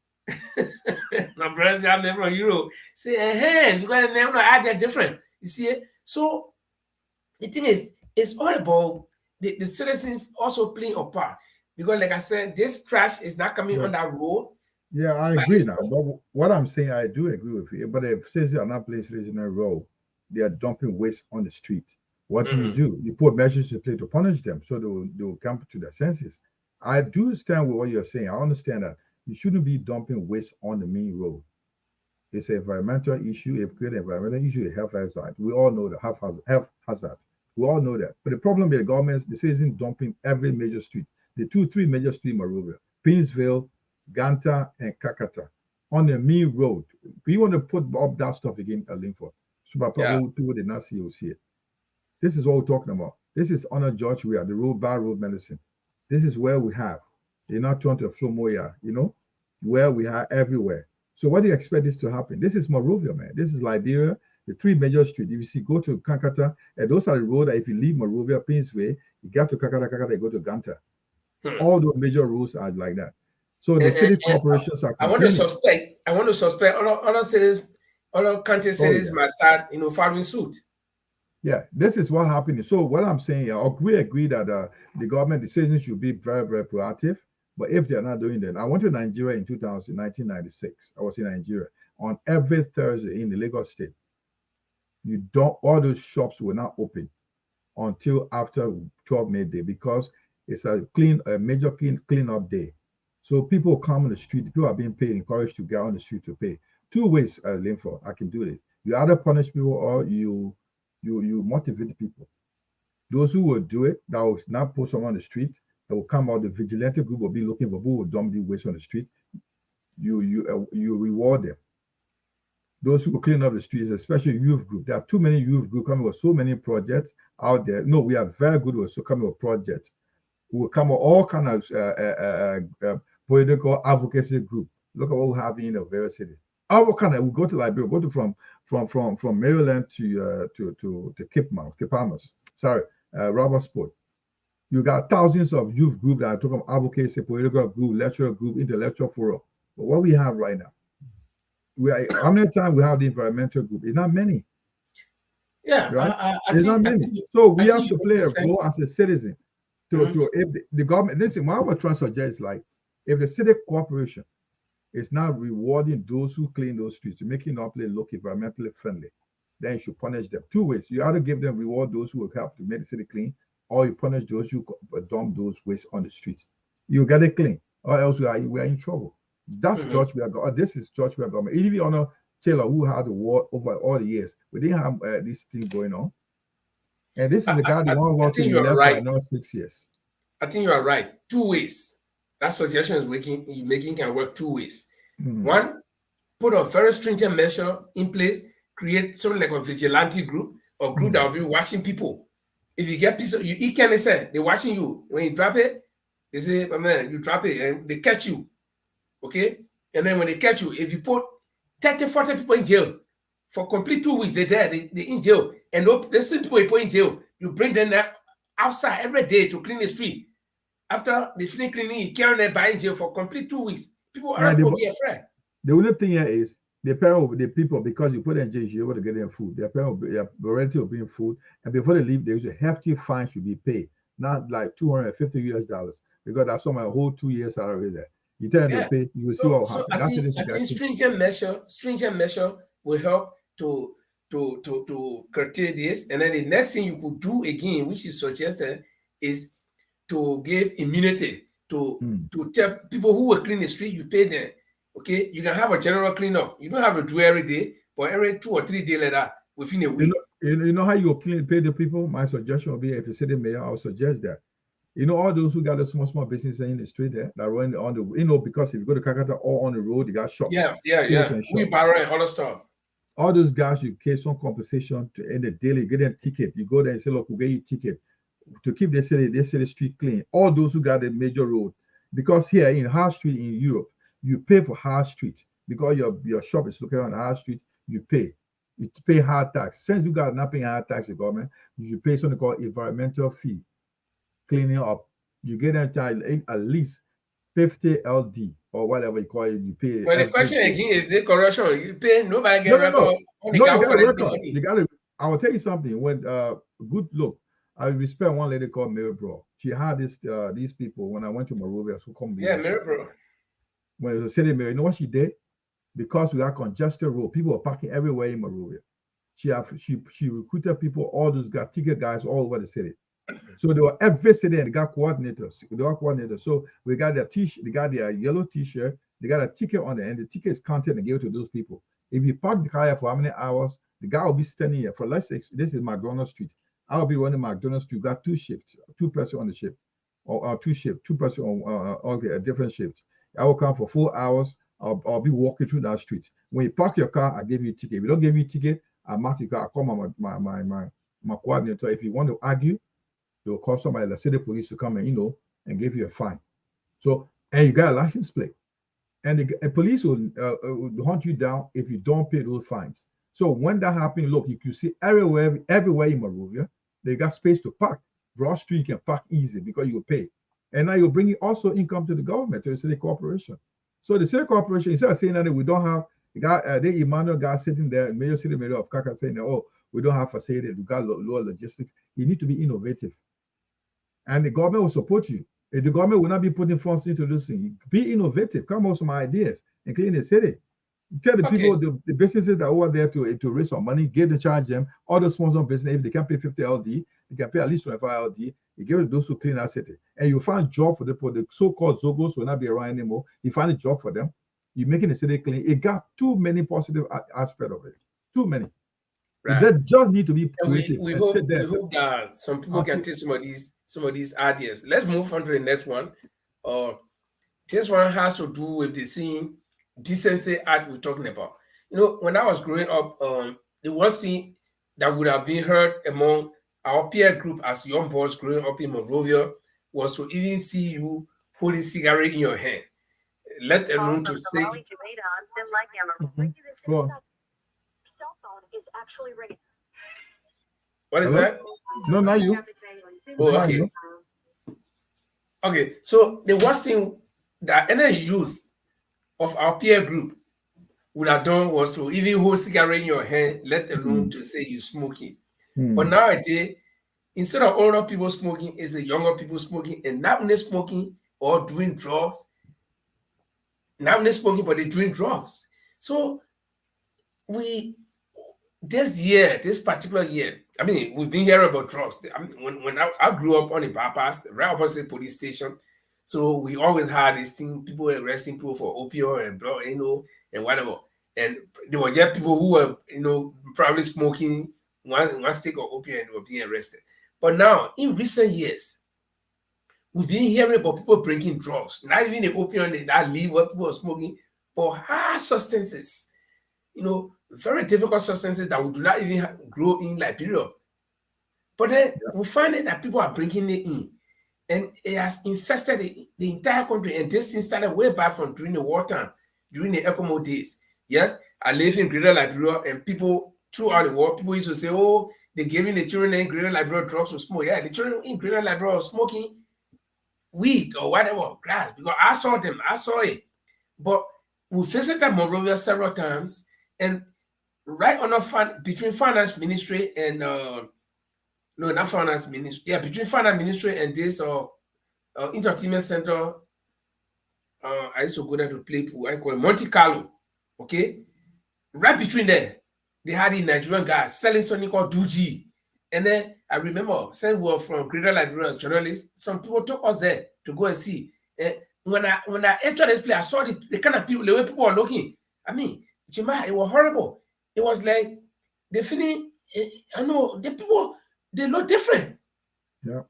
My brother said, I'm from Europe. Say, hey, you got a name, they're different. You see it? So the thing is, it's all about the citizens also playing a part. Because like I said, this trash is not coming on that road. Yeah, I agree now. But what I'm saying, I do agree with you. But if citizens are not playing citizenry role, they are dumping waste on the street. What do? You put measures in place to punish them so they will come to their senses. I do stand with what you're saying. I understand that you shouldn't be dumping waste on the main road. It's an environmental issue, a great environmental issue, a health hazard. We all know the health hazard. We all know that. But the problem with the government, the citizens dumping every major street. The 3 major streets in Monrovia, Pinsville, Ganta, and Kakata, on the main road. We want to put up that stuff again at Linford. So people did not see it. This is what we're talking about. This is Honor George. We are the road, bar road medicine. This is where we have. They're not trying to Flomoya, where we are everywhere. So what do you expect this to happen? This is Monrovia, man. This is Liberia, the 3 major streets. If you see, go to Kakata, and those are the roads that if you leave Monrovia, Pinsway, you get to Kakata, you go to Ganta. All those major roads are like that. So the city corporations are. I want to suspect other cities, other country cities might start, following suit. Yeah, this is what happened. So what I'm saying, we agree that the government decisions should be very, very proactive. But if they're not doing that, I went to Nigeria in 1996. I was in Nigeria. On every Thursday in the Lagos state, all those shops were not open until after 12 midday because it's a major clean-up day. So people come on the street, people are being paid, encouraged to get on the street to pay. 2 ways, Linford, I can do this. You either punish people or you motivate people. Those who will do it, that will not put someone on the street, that will come out, the vigilante group will be looking for who will dump the waste on the street. You reward them. Those who will clean up the streets, especially youth group. There are too many youth groups coming with so many projects out there. No, we are very good with coming with projects. We will come with all kind of political advocacy group. Look at what we have in the various cities. Our kind of we go to Liberia, go to from Maryland to Cape Palmas. Robertsport. You got thousands of youth groups that are talking about advocacy, political group, lecturer group, intellectual forum. But what we have right now, how many times we have the environmental group? It's not many. Yeah, right. It's not many. So we have to play a role as a citizen. If the government, listen, what I was trying to suggest, like, if the city corporation is not rewarding those who clean those streets, making our place look environmentally friendly, then you should punish them 2 ways. You either give them reward those who will help to make the city clean, or you punish those who dump those waste on the streets. You get it clean, or else we are in trouble. That's church we are going. This is church we are going. Even Honor Taylor, who had the war over all the years, we didn't have this thing going on. And this is the guy who won to the left for another 6 years. I think you are right. 2 ways. That suggestion you making can work 2 ways. One, put a very stringent measure in place, create something like a vigilante group or group that will be watching people. If you get pieces, you can say they're watching you. When you drop it, they say, oh, man, you drop it and they catch you. Okay? And then when they catch you, if you put 30, 40 people in jail for complete 2 weeks, they're there, they're in jail. And there's some people you put in jail. You bring them outside every day to clean the street. After they finish cleaning, you carry them by in jail for complete 2 weeks. People will be afraid. The only thing here is the people, because you put them in jail, you're able to get them food. Their relative will bring food. And before they leave, there's a hefty fine should be paid. Not like $250 because that's some whole 2 years salary there. You tell them to pay, you will see what will happen. I think stringent measure will help to curtail this. And then the next thing you could do again, which is suggested, is to give immunity to tell people who will clean the street, you pay them. Okay, you can have a general cleanup. You don't have to do every day, but every 2 or 3 days later, within a week. You know how you pay the people? My suggestion would be, if you say the mayor, I'll suggest that. You know, all those who got a small business in the street there that run on the, because if you go to Kakata or on the road, they got shops. Yeah. We borrow and other stuff. All those guys, you pay some compensation to end the daily, get them ticket. You go there and say, look, we'll get you ticket to keep the city street clean. All those who got a major road, because here in High Street in Europe, you pay for High Street because your shop is located on High Street. You pay high tax. Since you got not paying high tax, the government, you should pay something called environmental fee, cleaning up. You get them charge at least 50 LD or whatever you call it. You pay. But the question again is the corruption. You pay, nobody get record. No, you got a record. You got to. I will tell you something. When good look, I respect one lady called Mary Bro. She had these people when I went to Monrovia. So come. Yeah, Mary Bro. When it was a city mayor, you know what she did? Because we got congested road, people were parking everywhere in Monrovia. She recruited people, all those got ticket guys all over the city. So they were every city and they got coordinators. So we got their t-shirt, they got their yellow t-shirt, they got a ticket on the end. The ticket is counted and given to those people. If you park the car here for how many hours, the guy will be standing here for, let's say this is McDonald Street. I'll be running McDonald Street. Got 2 shifts, 2 person on the shift, or 2 shifts, 2 person on a different shift. I will come for 4 hours. I'll be walking through that street. When you park your car, I give you a ticket. If you don't give me a ticket, I mark your car. I call my coordinator. If you want to argue, they'll call somebody, the city police, to come and and give you a fine. So, and you got a license plate, and the police will hunt you down if you don't pay those fines. So when that happens, look, you can see everywhere in Monrovia, they got space to park. Broad Street, you can park easy because you pay, and now you're bringing also income to the government, to the city corporation. So the city corporation, instead of saying that we don't have the Emmanuel guy sitting there, city mayor of Kaka, saying that, oh, we don't have facilities, we got lower logistics. You need to be innovative, and the government will support you. If the government will not be putting funds into this thing, be innovative. Come up with some ideas and clean the city. Tell the people, the businesses that are over there to raise some money, give the charge them. All the small business, if they can pay 50 LD, they can pay at least 25 LD. You give it to those who clean our city, and you find job for the so-called Zogos will not be around anymore. You find a job for them. You're making the city clean. It got too many positive aspects of it. Too many. Right. That just need to be creative. We hope that some people can take some of these ideas. Let's move on to the next one. This one has to do with the same decency act we're talking about. When I was growing up, the worst thing that would have been heard among our peer group as young boys growing up in Monrovia was to even see you holding cigarette in your hand, let alone to say. Go on. Is actually ringing. What is that? No, not you. Oh, okay. Okay, so the worst thing that any youth of our peer group would have done was to even hold cigarette in your hand, let alone to say you're smoking. But nowadays, instead of older people smoking, it's the younger people smoking, and not only smoking or doing drugs. Not only smoking, but they're doing drugs. So this particular year, I mean, we've been hearing about drugs. I mean, when I grew up on the bypass, right opposite police station, so we always had this thing, people arresting people for opioid and blood, and whatever. And there were just people who were, probably smoking one stick of opioid and were being arrested. But now, in recent years, we've been hearing about people breaking drugs, not even the opioid that leave what people are smoking, but hard substances. Very difficult substances that we do not even grow in Liberia. But then we find that people are bringing it in. And it has infested the entire country. And this thing started way back from during the wartime, during the ECOMO days. Yes, I live in Greater Liberia, and people throughout the world, people used to say, oh, they're giving the children in Greater Liberia drugs to smoke. Yeah, the children in Greater Liberia are smoking weed or whatever, grass, because I saw it. But we visited Monrovia several times, and right on between finance ministry and not finance ministry, between finance ministry and this entertainment center, I used to go there to play pool. I call it Monte Carlo. Okay, right between there, they had the Nigerian guys selling something called Duji, and then I remember saying we were from Greater Liberia as journalists. Some people took us there to go and see. When I entered this place, I saw the kind of people, the way people were looking. I mean, Jima, it was horrible. it was like they finish. I know the people, they look different. Yeah.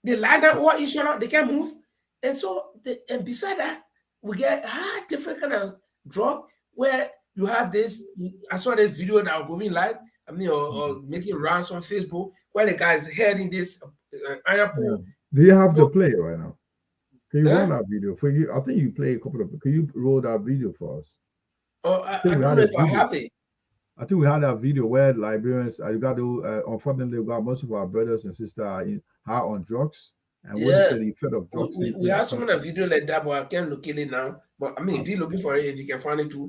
They lie down over each other, they can't move. And so, and beside that, we get different kind of drug where you have this. I saw this video that was going live, I mean, or making rounds on Facebook, where the guy is heading this iron Yeah. pole. Do you have the So, play right now? Can you run huh? that video for you? I think you play a couple of. Can you roll that video for us? I think I we don't had know a if I video. have it. I think we had that video where Liberians, you got to, unfortunately, we got most of our brothers and sisters are on drugs. And what is Yeah, the effect of drugs we in the have some kind country? of video like that, but I can't locate it now. But I mean, Uh, be looking for it if you can find it too.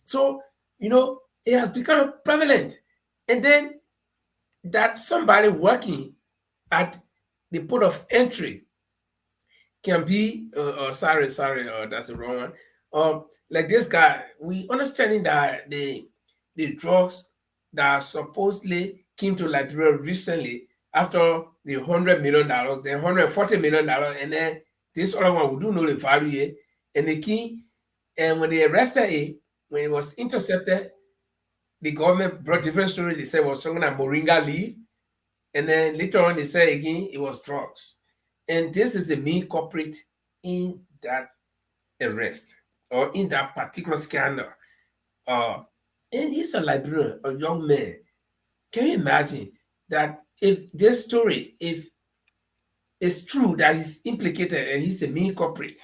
So, it has become prevalent. And then that somebody working at the port of entry can be sorry, that's the wrong one. Like this guy, we understanding that the drugs that supposedly came to Liberia recently after the $100 million, then $140 million, and then this other one, we do know the value here, and the key, and when they arrested it, when it was intercepted, the government brought different stories. They said it was something like moringa leaf, and then later on, they say again it was drugs. And this is the main culprit in that arrest or in that particular scandal. Uh, and he's a Liberian, a young man. Can you imagine that if this story, if it's true that he's implicated and he's the main culprit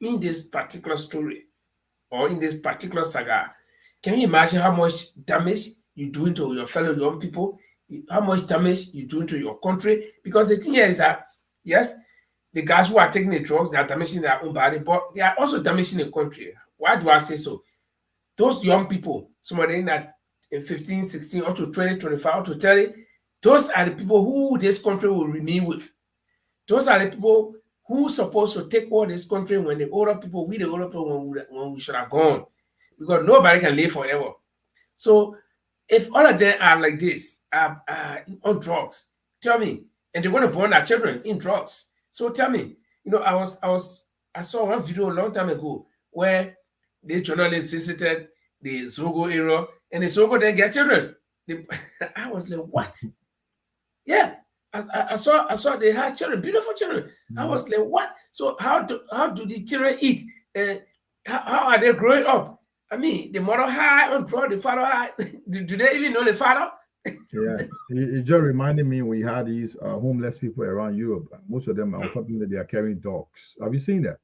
in this particular story or in this particular saga, can you imagine how much damage you do to your fellow young people? How much damage you do to your country? Because the thing here is that, yes, the guys who are taking the drugs, they are damaging their own body, but they are also damaging the country. Why do I say so? Those young people, somebody in that in 15, 16, up to 20, 25, up to 30, those are the people who this country will remain with. Those are the people who supposed to take over this country when the older people, we the older people, when we should have gone. Because nobody can live forever. So if all of them are like this, on drugs, tell me, and they want to burn their children in drugs. So tell me, I saw one video a long time ago where the journalist visited the Zogo area, and the Zogo then get children. I was like, what? Yeah, I saw they had children, beautiful children. I was like, what? So how do the children eat? How are they growing up? I mean, the mother high on drug, the father high. do they even know the father? Yeah, it just reminded me we had these homeless people around Europe. Most of them, unfortunately, they are carrying dogs. Have you seen that?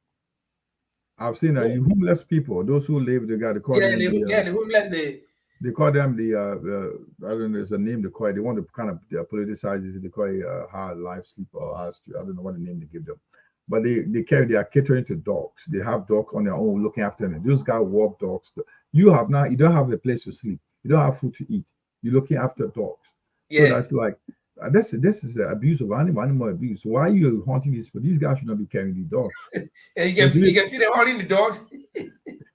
I've seen that. Yeah, You homeless people, those who live, they call yeah, them the homeland, they call them I don't know, there's a name they call it. They want to kind of politicize it. They call it hard life sleep or hard street. I don't know what the name they give them. But they are catering to dogs. They have dogs on their own looking after them. Those guys walk dogs. You don't have a place to sleep. You don't have food to eat. You're looking after dogs. So yeah. that's like this is the abuse of animal abuse. Why are you hunting these? But these guys should not be carrying these dogs. And you can see them holding the dogs.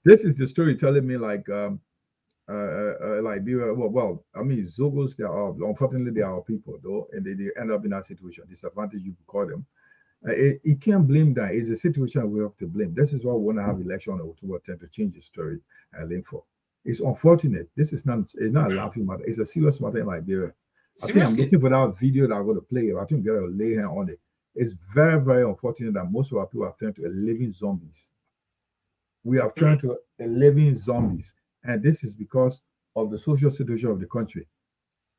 This is the story telling me Liberia. Well, I mean, Zogos, they are unfortunately they are our people though, and they end up in that situation. Disadvantage, you could call them. You can't blame that. It's a situation we have to blame. This is why we want to have election on October 10th to change the story. For it's unfortunate. This is not. It's not a laughing matter. It's a serious matter in Liberia. I think I'm Seriously. looking for that video that I'm going to play. I think I'm going to lay hand on it. It's very, very unfortunate that most of our people have turned to a living zombies. We have turned to a living zombies, and this is because of the social situation of the country.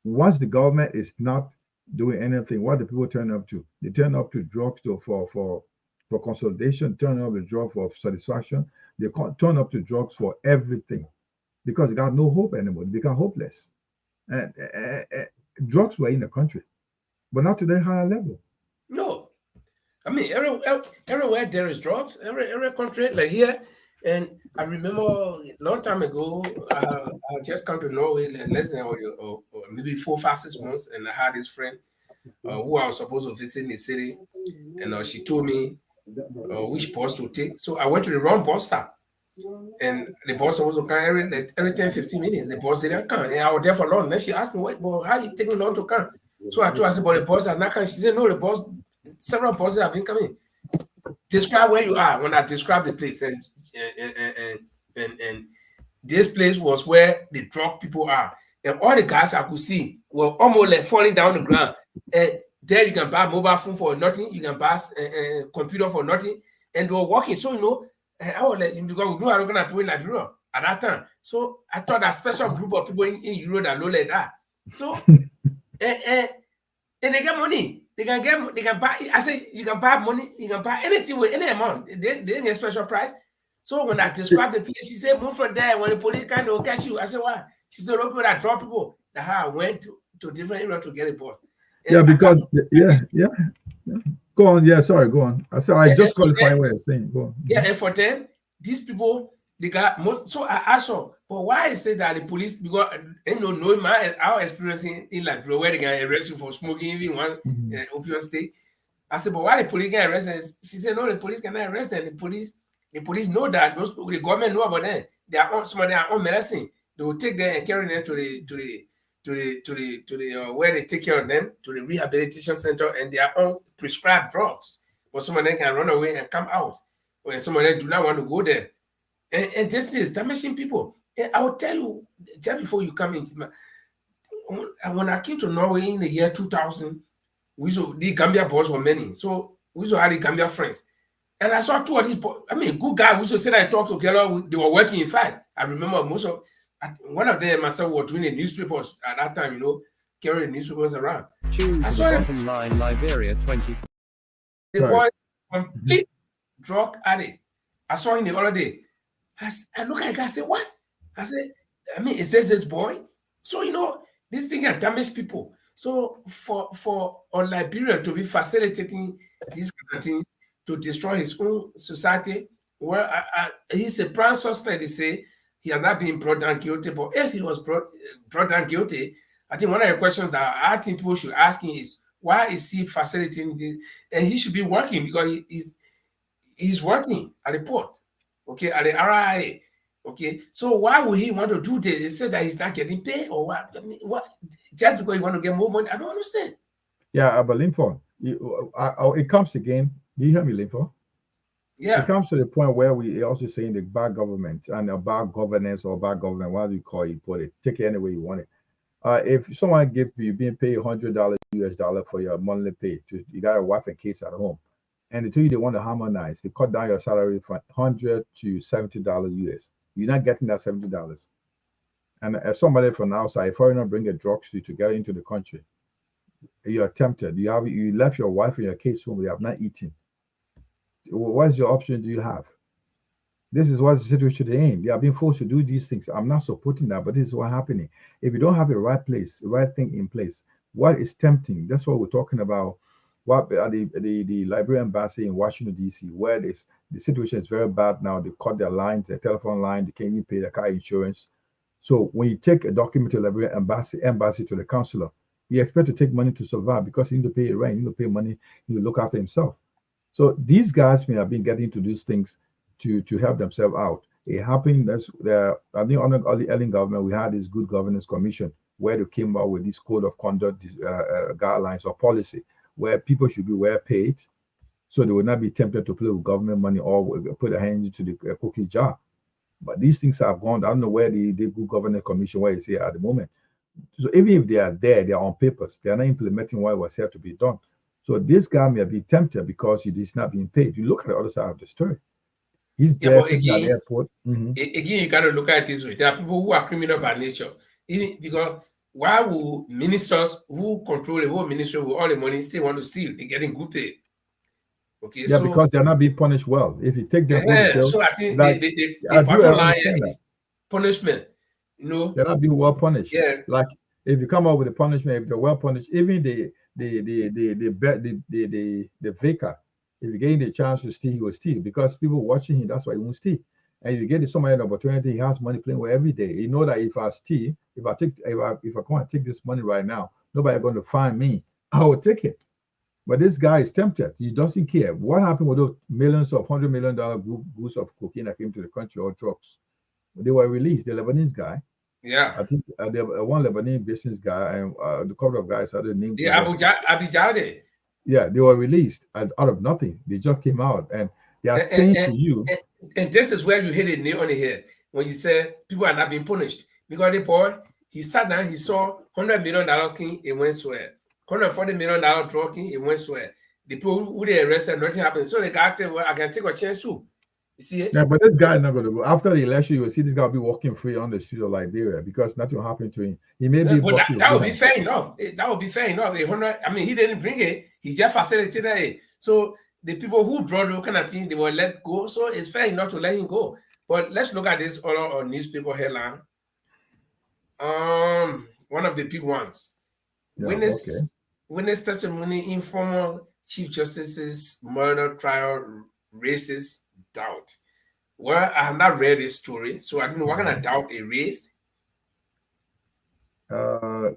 Once the government is not doing anything, what the people turn up to? They turn up to drugs for consolidation, turn up to drugs for satisfaction. They turn up to drugs for everything because they got no hope anymore. They become hopeless. And drugs were in the country, but not to the higher level. No. I mean, everywhere there is drugs, every country, like here. And I remember a long time ago, I just come to Norway less than or maybe 4, 5, 6 months, and I had this friend who I was supposed to visit in the city, and she told me which bus to take. So I went to the wrong bus stop, and the bus was supposed to come every 10, 15 minutes. The bus didn't come, and I was there for long. Then she asked me, "Wait, well, how are you taking long to come?" So I told her, I said, "But the bus has not come." She said, "No, the bus, several buses have been coming." Describe where you are. When I described the place, and this place was where the drug people are, and all the cars I could see were almost like falling down the ground. And there you can buy mobile phone for nothing, you can buy a computer for nothing, and they were working. So, you know, I was like, because we do are looking at people in Liberia at that time. So I thought that special group of people in Europe that look like that. So, and they get money. They can buy. I say you can buy money. You can buy anything with any amount. They didn't get special price. So when I described the place, she said, "Move from there." When the police kind of catch you, I said, "Why?" She said, "People that drop people." That's how I went to different areas to get a bus. And yeah, because yeah. Go on. Yeah, sorry. Go on. I said I just qualify what you're saying. Go on. Yeah, and for them, these people they got more. So I asked her, but why I say that the police, because you know, knowing our experience in like where they can arrest you for smoking even one opioid state. I said, but why the police can arrest them? She said, no, the police cannot arrest them. The police know that those people, the government know about them. They are on some of their own medicine. They will take them and carry them to the where they take care of them, to the rehabilitation center, and their own prescribed drugs. But some of them can run away and come out. When some of them do not want to go there. And this is damaging people. And I will tell you, just before you come in, when I came to Norway in the year 2000, the Gambia boys were many. So we used to have the Gambia friends. And I saw two of these boys, I mean, good guys. We used to sit and talk together. They were working. In fact, I remember one of them and myself were doing the newspapers at that time, you know, carrying the newspapers around. I saw them. Line, Liberia 20. The boy, complete drug addict. I saw him the other day. I look at the guy, I said, what? I said, I mean, it says this boy. So, you know, this thing can damage people. So for Liberia to be facilitating these kind of things to destroy his own society, well, he's a prime suspect. They say he has not been brought down guilty, but if he was brought down guilty, I think one of the questions that I think people should ask him is, why is he facilitating this? And he should be working because he's working at the port, okay, at the RIA. Okay, so why would he want to do this? He said that he's not getting paid, or what? I mean, what? Just because he want to get more money? I don't understand. Yeah, but Linford, it comes again. Do you hear me, Linford? Yeah. It comes to the point where we also saying the bad government and about governance or bad government, whatever you call it, put it, take it any way you want it. If someone give you being paid $100 US for your monthly pay, you got a wife and kids at home, and they tell you they want to harmonize, they cut down your salary from $100 to $70 US. You're not getting that $70. And as somebody from outside, if foreigner bring a drugs to get into the country, you're tempted. You left your wife and your kids home, they have not eaten. What's your option do you have? This is what the situation they're in. They are being forced to do these things. I'm not supporting that, but this is what's happening. If you don't have the right place, the right thing in place, what is tempting? That's what we're talking about. What the Liberian embassy in Washington, D.C., where the situation is very bad now. They cut their lines, their telephone line, they can't even pay their car insurance. So when you take a document to the Liberian embassy to the consular, you expect to take money to survive because you need to pay rent, you need to pay money, you need to look after himself. So these guys may have been getting to these things to help themselves out. It happened. I think under the Ellen government, we had this Good Governance Commission where they came out with this code of conduct, guidelines or policy, where people should be well paid, so they will not be tempted to play with government money or put their hands into the cookie jar. But these things have gone. I don't know where the Good Governance Commission, where is here at the moment. So even if they are there, they are on papers. They are not implementing what was here to be done. So this guy may be tempted because he is not being paid. You look at the other side of the story. He's there sitting at the airport. Again, you got to look at it this way. There are people who are criminal by nature. Because why would ministers who control the whole ministry with all the money still want to steal? They're getting good pay. Okay, yeah, so, because they're not being punished well. If you take them to jail, so I think the bottom line is punishment. You know, they're not being well punished. Yeah, like if you come up with a punishment, if they're well punished, even the vicar, if you get the chance to steal, he will steal because people watching him. That's why he won't steal. And if you get somebody an opportunity, he has money playing with every day. You know that if I steal, if I come and take this money right now, nobody's going to find me. I will take it. But this guy is tempted. He doesn't care. What happened with those millions of $100 million groups of cocaine that came to the country or drugs? They were released. The Lebanese guy. Yeah. I think one Lebanese business guy and the couple of guys had the name. Yeah, Abu Jade. Yeah, they were released out of nothing. They just came out and they are saying to you. And this is where you hit it nail on the head when you say people are not being punished. Because the boy, He sat down, he saw $100 million king, it went swear. $140 million draw king, it went swear. The people who they arrested, nothing happened. So the guy said, well, I can take a chance too. You see it? Yeah, but this guy is not going to go. After the election, you will see this guy will be walking free on the street of Liberia because nothing will happen to him. He may be but that would be fair enough. That would be fair enough. I mean, he didn't bring it. He just facilitated it. So the people who draw the kind of thing, they were let go. So it's fair enough to let him go. But let's look at this other newspaper headline. One of the big ones. Yeah, Witness testimony in former Chief Justice's murder trial raises doubt. Well, I have not read this story, so I don't know what kind of doubt it raised.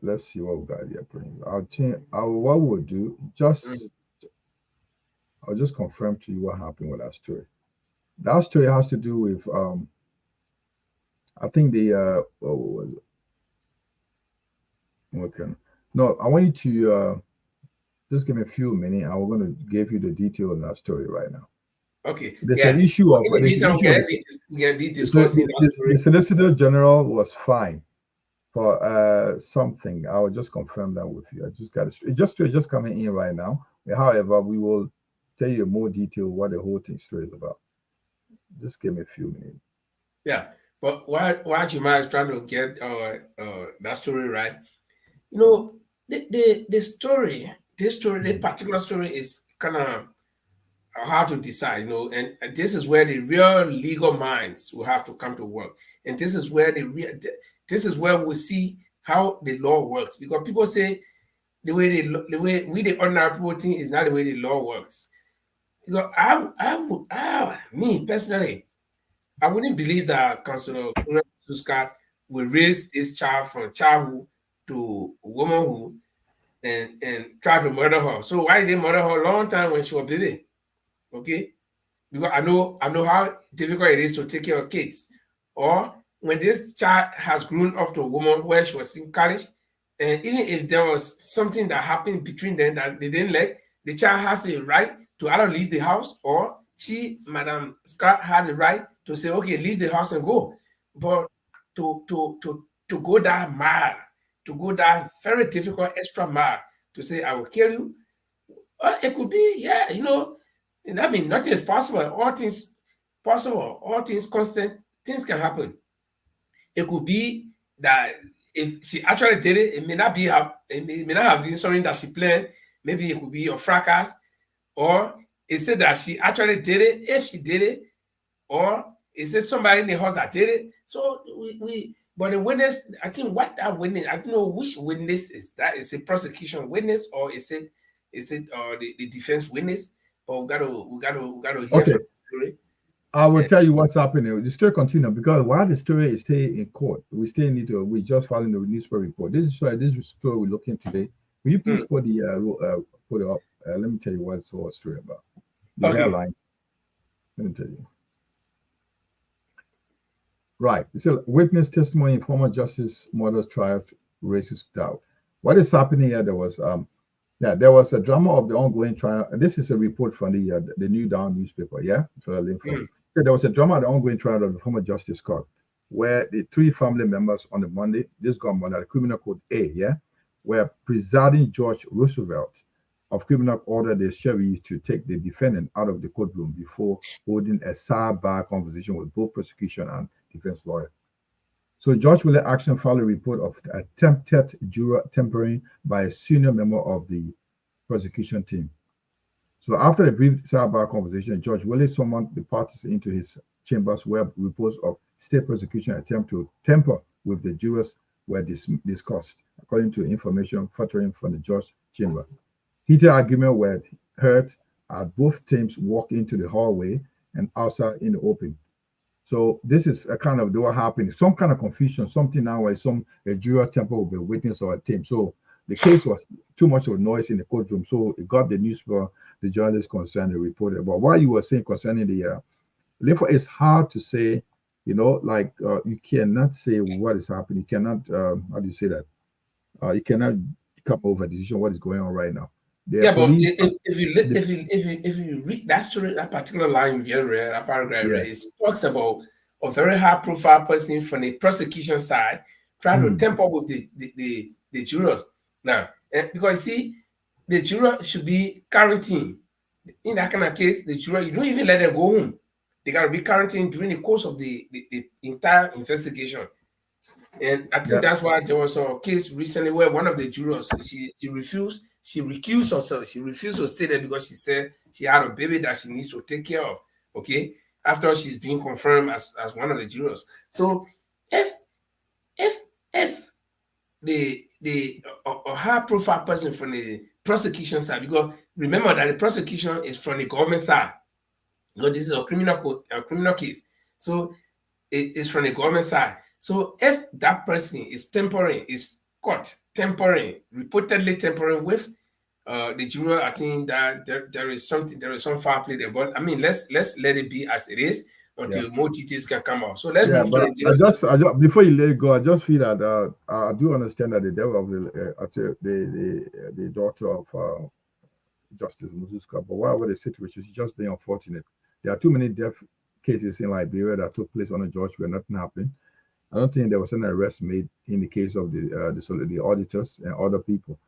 Let's see what we got here. I'll change. What we'll do, I'll just confirm to you what happened with that story. That story has to do with I think the what was it? Okay. No, I want you to just give me a few minutes. I'm going to give you the detail of that story right now. Okay. There's an issue of the Solicitor General was fined for something. I will just confirm that with you. I just got it. Just coming in right now. However, we will tell you more detail what the whole thing story is about. Just give me a few minutes. Yeah, but why Jima is trying to get that story right. You know, this particular story is kind of hard to decide, you know, and this is where the real legal minds will have to come to work, and this is where we see how the law works, because people say the way we the ordinary people think is not the way the law works. Because me personally, I wouldn't believe that Councillor Suska will raise this child from childhood to womanhood and try to murder her. So why did they murder her a long time when she was a baby? Okay, because I know how difficult it is to take care of kids. Or when this child has grown up to a woman where she was in college, and even if there was something that happened between them that they didn't like, the child has the right to either leave the house, or Madam Scott, had the right to say, okay, leave the house and go. But to go that mile, to go that very difficult extra mile to say, I will kill you, it could be, yeah, you know, I mean, nothing is possible. All things possible, all things constant, things can happen. It could be that if she actually did it, it may not have been something that she planned. Maybe it could be a fracas, or is it that she actually did it, if she did it, or is it somebody in the house that did it? So but the witness, I think what that witness, I don't know which witness is that. Is it prosecution witness, or is it the defense witness? But we gotta hear from the story. I will tell you what's happening. The story continues because while the story is still in court, we still need to. We just following the newspaper report. This story we're looking today. Will you please put it up? Let me tell you what's the whole story about. The headline. Let me tell you. Right. So witness testimony in former Justice Mother's trial raises doubt. What is happening here? There was a drama of the ongoing trial. This is a report from the New Dawn newspaper. Yeah, so there was a drama of the ongoing trial of the former Justice Court, where the three family members on the Monday, this got under the Criminal Code A, where presiding Judge Roosevelt of Criminal ordered the sheriff to take the defendant out of the courtroom before holding a sidebar conversation with both prosecution and defense lawyer. So Judge Willie Action filed a report of attempted juror tampering by a senior member of the prosecution team. So after a brief sidebar conversation, Judge Willie summoned the parties into his chambers where reports of state prosecution attempt to tamper with the jurors were discussed, according to information filtering from the judge's chamber. Heated arguments were heard as both teams walked into the hallway and outside in the open. So this is a kind of what happened. Some kind of confusion, something now where a juror temper will be a witness or a team. So the case was too much of a noise in the courtroom. So it got the newspaper, the journalist concerned, the reporter. But what you were saying concerning the therefore it's hard to say, you know, like you cannot say what is happening. You cannot, how do you say that? You cannot come over a decision what is going on right now. But if you read that story, that particular line you read, that paragraph, it talks about a very high-profile person from the prosecution side try to temper with the jurors now. Because see, the juror should be quarantined. In that kind of case, the juror, you don't even let them go home. They got to be quarantined during the course of the entire investigation. And I think that's why there was a case recently where one of the jurors, she recused herself. She refused to stay there because she said she had a baby that she needs to take care of. Okay, after she's being confirmed as one of the jurors. So if the high profile person from the prosecution side, because remember that the prosecution is from the government side, because this is a criminal case, so it is from the government side. So if that person is caught tampering, reportedly tampering with the juror, I think that there is some foul play there. But I mean, let's let it be as it is until more details can come out. So let's move to the I just before you let it go, I just feel that I do understand that the devil of the daughter of Justice Muzuska, but whatever the situation is, just being unfortunate. There are too many death cases in Liberia that took place on a judge where nothing happened. I don't think there was an arrest made in the case of the auditors and other people.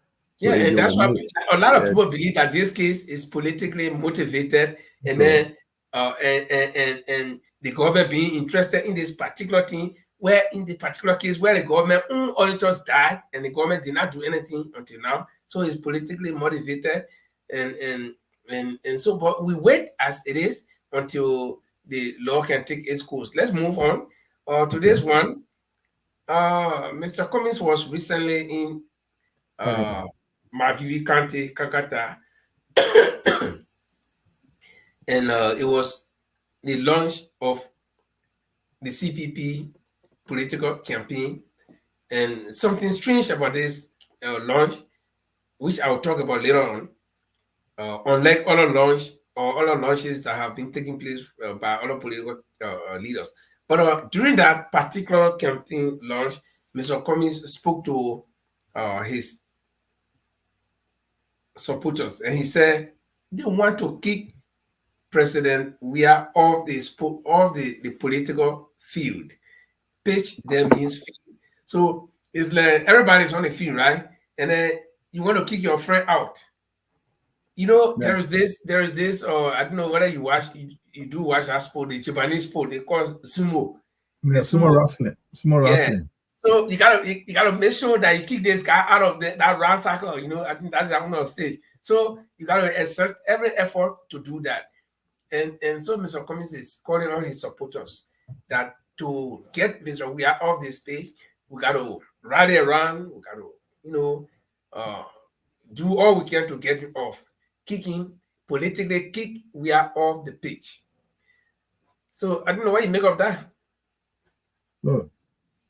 So and that's why a lot of people believe that this case is politically motivated, and then and the government being interested in this particular thing, where in the particular case where the government auditors died and the government did not do anything until now, so it's politically motivated, and so but we wait as it is until the law can take its course. Let's move on to this one. Mr. Cummings was recently in Margibi County, Kakata, and it was the launch of the CPP political campaign. And something strange about this launch, which I will talk about later on, unlike other launches that have been taking place by other political leaders. But during that particular campaign launch, Mr. Cummings spoke to his supporters, and he said they want to kick President Weah off the political field. Pitch them means field. So it's like everybody's on the field, right? And then you want to kick your friend out. You know, there is this, I don't know whether you do watch that sport, the Japanese sport, they call it sumo. Yeah, sumo wrestling. So you gotta make sure that you kick this guy out of that round circle. You know, I think that's one of the things. So you gotta exert every effort to do that. And so Mr. Cummings is calling on his supporters that to get Mr. Weah off this space, we gotta rally around, we gotta, do all we can to get him off. Politically kick Weah off the pitch. So I don't know what you make of that. Look,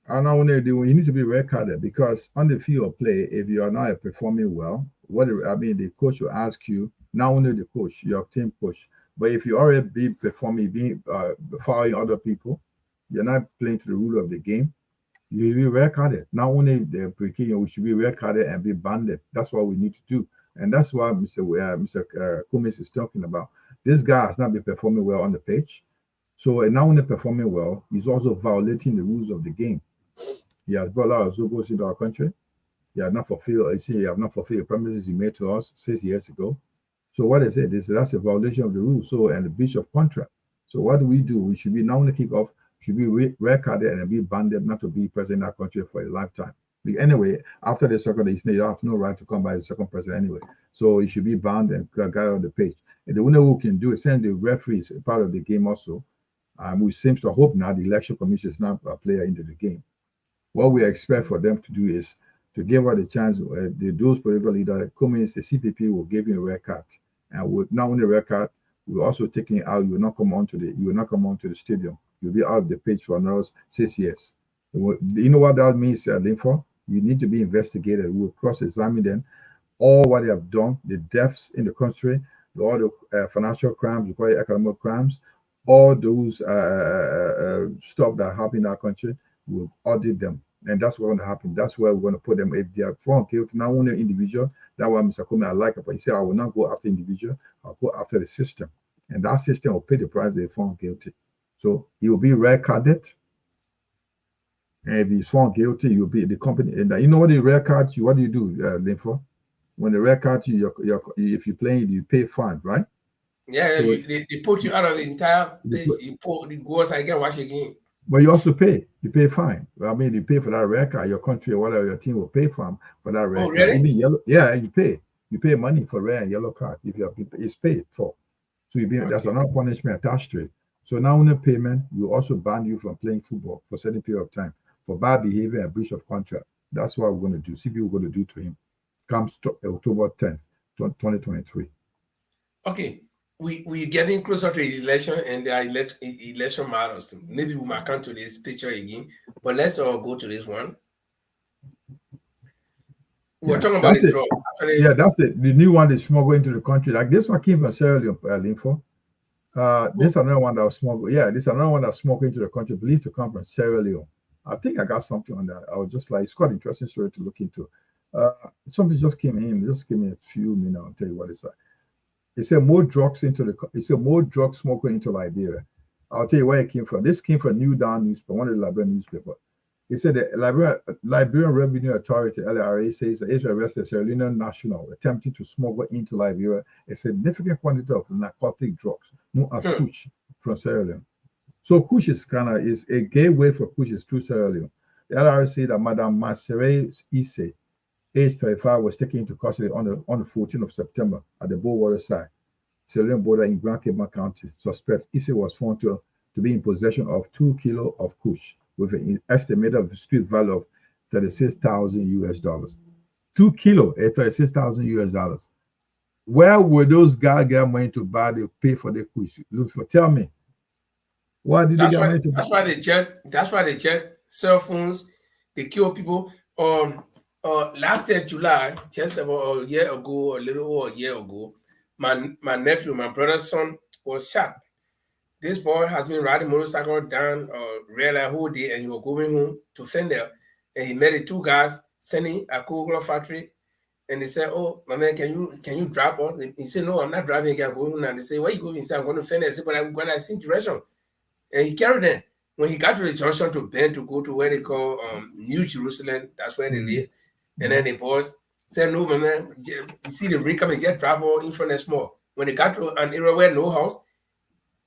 I know you need to be recorded, because on the field of play, if you are not performing well, the coach will ask you, not only the coach, your team coach, but if you already be performing, following other people, you're not playing to the rule of the game, you will be recorded. Not only the we should be recorded and be banned. That's what we need to do. And that's why Mr. Cummings is talking about. This guy has not been performing well on the pitch. So not only performing well, he's also violating the rules of the game. He has brought a lot of Zogos into our country. He has not fulfilled the promises he made to us 6 years ago. So what is it? That's a violation of the rules. So, and a breach of contract. So what do? We should be not only kick off, should be recorded and be banned not to be president in our country for a lifetime. Anyway, after the second, you have no right to come by the second president anyway. So it should be banned and got on the page. And the winner who can do it, send the referees part of the game also. We seem to hope now the election commission is not a player into the game. What we expect for them to do is to give her the chance. Those political leaders, Cummings, the CPP will give him a red card, and with not only a red card, we're also taking it out. You will not come onto the stadium. You'll be out of the pitch for another 6 years. You know what that means, Linford? You need to be investigated. We'll cross-examine them, all what they have done, the deaths in the country, all the financial crimes, we call it economic crimes, all those stuff that happen in our country, we'll audit them. And that's what's going to happen. That's where we're going to put them. If they are found guilty, not only individual, that's why Mr. Cummings, I like it, but he said, I will not go after individual, I'll go after the system. And that system will pay the price they found guilty. So he will be red-carded. And if he's found guilty, you'll be the company. And you know what the red card you? What do you do, Linfo? When the red card if you're playing, you pay fine, right? Yeah, So they put you out of the entire place. You put the goals I can watch again. but you also pay. You pay fine. I mean, you pay for that red card. Your country or whatever your team will pay for that red card. Really? Even yellow. Yeah, you pay. You pay money for red and yellow card. If it's paid for. So that's another punishment attached to it. So now on the payment, we also ban you from playing football for a certain period of time for bad behavior and breach of contract. That's what we're going to do. See what we're going to do to him. Comes October 10th, 2023. Okay. We're getting closer to the election, and there are election matters. Maybe we might come to this picture again, but let's all go to this one. We're talking about the drug. Yeah, that's it. The new one they smuggle into the country. Like this one came from Sierra Leone, Linfo. This another one that was smuggled. Yeah, this another one that smuggled into the country, believed to come from Sierra Leone. I think I got something on that. I was just like, it's quite an interesting story to look into. Something just came in. Just give me a few minutes. I'll tell you what it's like. It said more drugs more drug smoking into Liberia. I'll tell you where it came from. This came from New Dawn newspaper, one of the Liberian newspapers. It said the Liberian Revenue Authority, LRA, says that Israel arrested a Sierra Leonean national attempting to smuggle into Liberia a significant quantity of narcotic drugs known as kush from Sierra Leone. So kush is a gateway for kush is through Sierra Leone. The LRA said that Madame Masere Isse, age 35, was taken into custody on the 14th of September at the Bowater side, Sierra Leone border in Grand Cayman County. Suspect Isse was found to be in possession of 2 kilos of kush with an estimated street value of $36,000 US. 2 kilos at $36,000 US. Where were those guys get money to pay for the kush? Look for, tell me. Why did they get money to buy? That's why they check cell phones. They kill people. Last year, July, just about a year ago, a little over a year ago, my nephew, my brother's son, was shot. This boy has been riding motorcycle down rail a whole day, and he was going home to Fendel, and he met the two guys sending a Coca-Cola factory, and they said, "Oh, my man, can you drop us?" He said, "No, I'm not driving again. I'm going home." And they say, "Where you going?" He said, "I'm going to Fendel." I said, "But I'm going to see direction." And he carried them. When he got to the junction to Bend to go to where they call New Jerusalem, that's where they live. And then the boys said, "No, my man, you see the ring coming, get travel in front of small." When they got to an area where no house,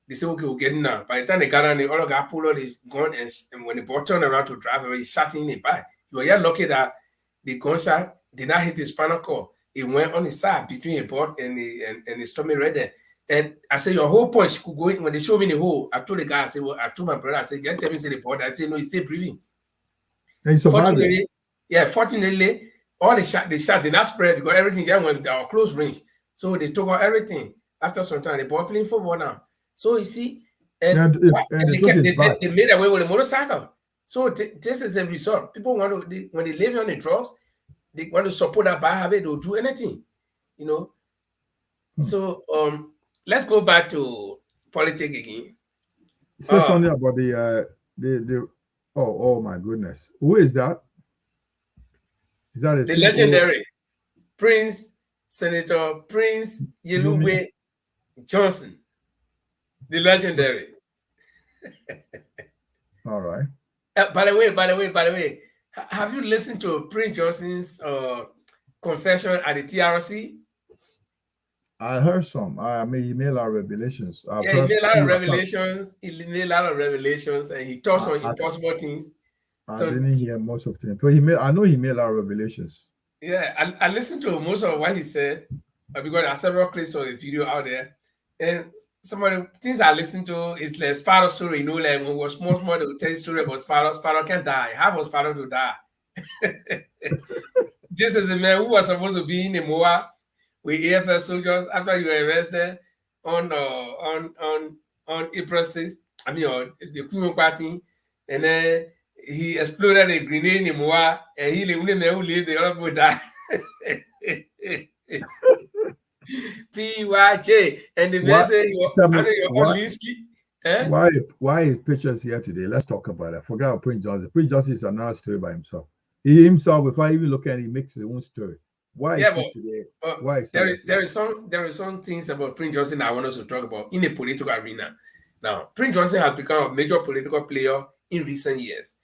they said, "Okay, we're getting now." By the time they got on, the other guy pulled out his gun, and when the boy turned around to drive away, he shot in the back. You were lucky that the gunshot did not hit the spinal cord. It went on the side between the butt and the stomach right there. And I said, your whole point, she could go in. When they showed me the hole, I told the guy, I said, well, I told my brother, I said, just tell me, say the butt. I said, no, he's still breathing. And fortunately, all the shot did not spread because everything there went close range. So they took out everything. After some time, they bought playing football now. So you see, they made away with the motorcycle. So this is a result. People want to, when they live on the drugs, they want to support that bad habit. They'll do anything, you know. So let's go back to politics again. Say something about the oh my goodness, who is that? Is that the legendary Senator Prince Yelube Johnson? The legendary. All right. By the way, have you listened to Prince Johnson's confession at the TRC? I heard some. I mean, he made a lot of revelations. He made a lot of revelations. He made a lot of revelations, and he touched on impossible things. I didn't hear most of them, but I know he made a lot of revelations. Yeah, I listened to most of what he said because there are several clips of the video out there. And some of the things I listened to is like Sparrow story, you know, like when was small, they would tell you story about Sparrow. Sparrow can't die. How was Sparrow to die? This is the man who was supposed to be in the MOA with AFL soldiers after you were arrested on April 6th. I mean, the Kumo party, and then he exploded a grenade in the MOA, and he the only man who lived, the other people died. PYJ, and the man said, why is Pictures here today? Let's talk about it. I forgot Prince Johnson. Prince Johnson is another story by himself. He himself, before I even look at it, he makes his own story. Why is he today? Why is there is some things about Prince Johnson I want us to talk about in the political arena. Now, Prince Johnson has become a major political player in recent years.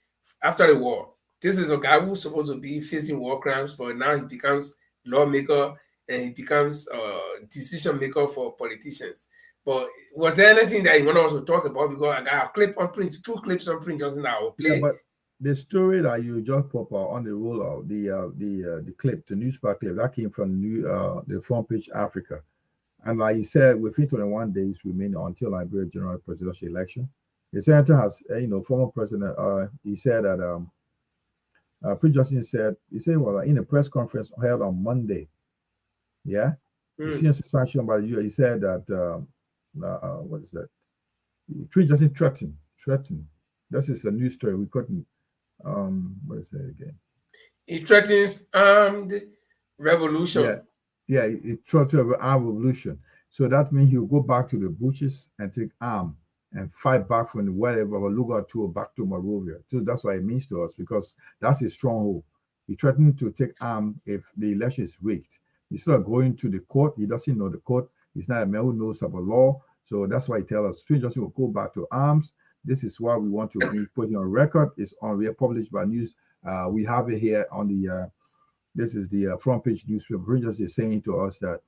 after the war. This is a guy who's supposed to be facing war crimes, but now he becomes lawmaker and he becomes decision maker for politicians. But was there anything that you want us to talk about? Because I got a clip on print, 2 clips on print just now. I will play. Yeah, but the story that you just put on the rollout, the clip, the newspaper clip, that came from the front page Africa. And like you said, within 21 days remain until Liberia general presidential election. The senator has, former president, he said that Prince Justin said, well, in a press conference held on Monday, yeah, the senior sanction by the US, he said that, what is that? Prince Justin threatened. This is a news story. We couldn't, what is it again? He threatens armed revolution. Yeah, it threatened armed revolution. So that means he'll go back to the bushes and take arm and fight back from wherever, Lugar to back to Monrovia. So that's what it means to us, because that's a stronghold. He threatened to take arm if the election is rigged. Instead of going to the court, he doesn't know the court. He's not a man who knows about law. So that's why he tells us, Prince Justin will go back to arms. This is what we want to be putting on record. It's published by news. We have it here on the, this is the front page newspaper. Prince Justin is saying to us that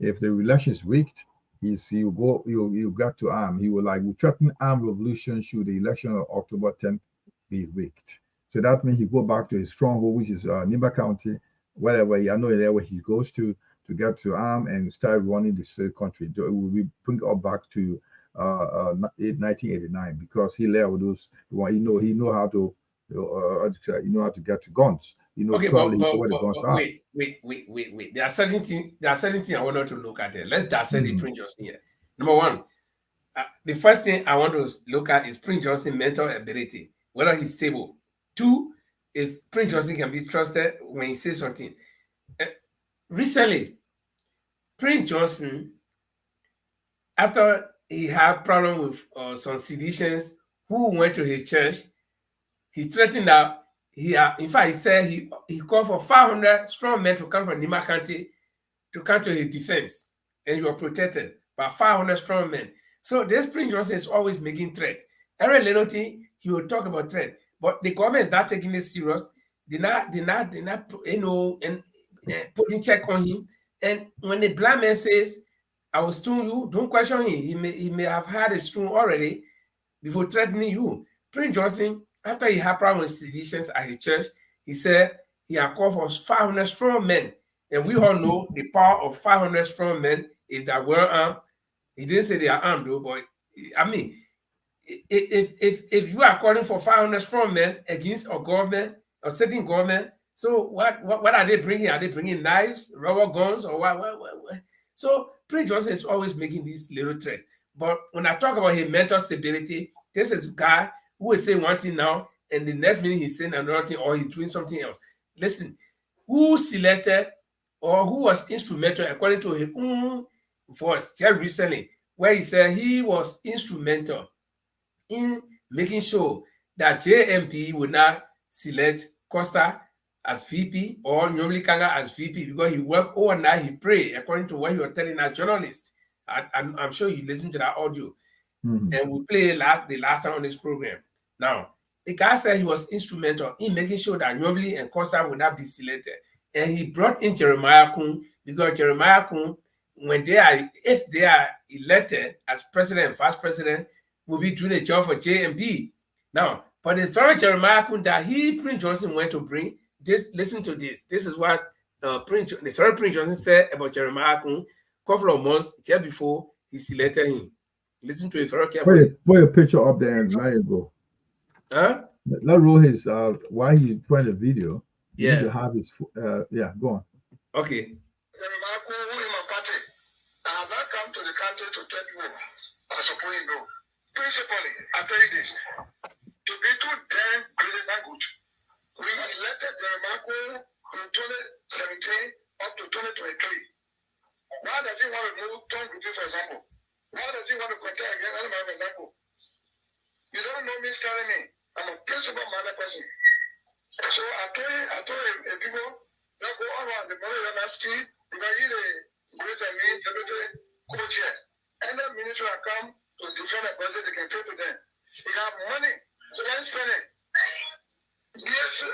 if the election is rigged, you got to arm. He will threaten armed revolution should the election of October 10th be rigged. So that means he go back to his stronghold, which is Nimba County, wherever I know there where he goes to get to arm and start running the country. It will be bring up back to 1989, because he led with those. He know how to get to guns. Okay, probably but, where the guns are. Wait. There are certain things I want to look at here. Let's dissect the Prince Justin here. Number one, the first thing I want to look at is Prince Justin's mental ability, whether he's stable. 2, if Prince Justin can be trusted when he says something. Recently, Prince Justin, after he had problem with some seditionists who went to his church, he threatened that in fact, he said he called for 500 strong men to come from Nimba County to come to his defense, and you were protected by 500 strong men. So this Prince Johnson is always making threat. Every little thing he will talk about threat, but the government is not taking this serious. They're not and putting check on him. And when the blind man says, "I will stone you," don't question him. He may have had a stone already before threatening you. Prince Johnson, after he had problems with seditions at his church, he said he had called for 500 strong men. And we all know the power of 500 strong men if they were armed. He didn't say they are armed, though, but I mean, if you are calling for 500 strong men against a government, a certain government, so what are they bringing? Are they bringing knives, rubber guns, or what? So Prince Johnson is always making these little threats. But when I talk about his mental stability, this is a guy who will say one thing now, and the next minute he's saying another thing, or he's doing something else. Listen, who selected or who was instrumental, according to his own voice, just recently, where he said he was instrumental in making sure that JMP would not select Costa as VP or Nyomli Kanga as VP, because he worked overnight, he prayed, according to what he was telling our journalists. I'm sure you listened to that audio. And we played the last time on this program. Now, the guy said he was instrumental in making sure that Nyomli and Costa would not be selected. And he brought in Jeremiah Kun, because Jeremiah Kun, if they are elected as president and vice president, will be doing a job for JMP. Now, but the very Jeremiah Kun that Prince Johnson went to bring, listen to this. This is what the very Prince Johnson said about Jeremiah Kun a couple of months just before he selected him. Listen to it very carefully. Put a picture up there and there you go. Huh? That roll his why he playing the video. Yeah. To have his go on. Okay. I have not come to the country to tell you, I suppose you know. Principally, I tell you this, to be too damn great language. We elected Jeremiah in 2017 up to 2023. Why does he want to move Tom Group, for example? Why does he want to contest against anybody, for example? You don't know me telling me I'm a principle-minded person. So I told a people that go around the Murray University because he's a grace and mean deputy co-chair. And the ministry will come to defend the budget, they can pay to them. He have money, so let's spend it. You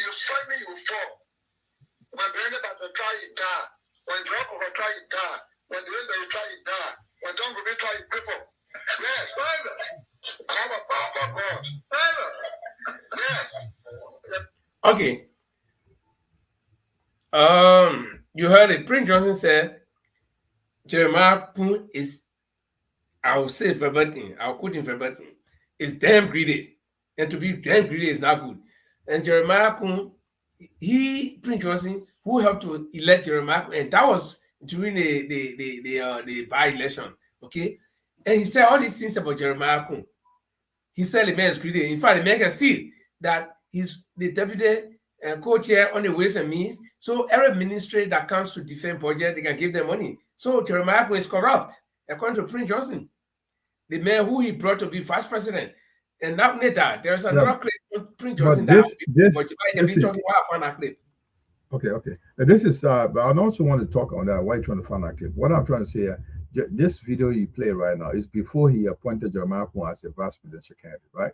fight me, you fall. When the end of the try it down, when drop over try it down, when the end of try it down, when don't be try it people. Yes, private. I have a power God. Private. Yes. Okay. You heard it. Prince Johnson said Jeremiah Kun is, I will say verbatim, I'll quote him verbatim, is damn greedy. And to be damn greedy is not good. And Jeremiah Kun, Prince Johnson, who helped to elect Jeremiah Kun, and that was during the by-election, okay? And he said all these things about Jeremiah Kun. He said the man is greedy. In fact, the man can see that he's the deputy co-chair on the Ways and Means. So every ministry that comes to defend budget, they can give them money. So Jeremiah Kun is corrupt, according to Prince Johnson, the man who he brought to be vice president. And not only that, there's another clip on Prince Johnson but clip. Okay. This is, but I also want to talk on that. Why you trying to find that clip? What I'm trying to say, this video you play right now is before he appointed Jeremiah Kun as a vice presidential candidate, right?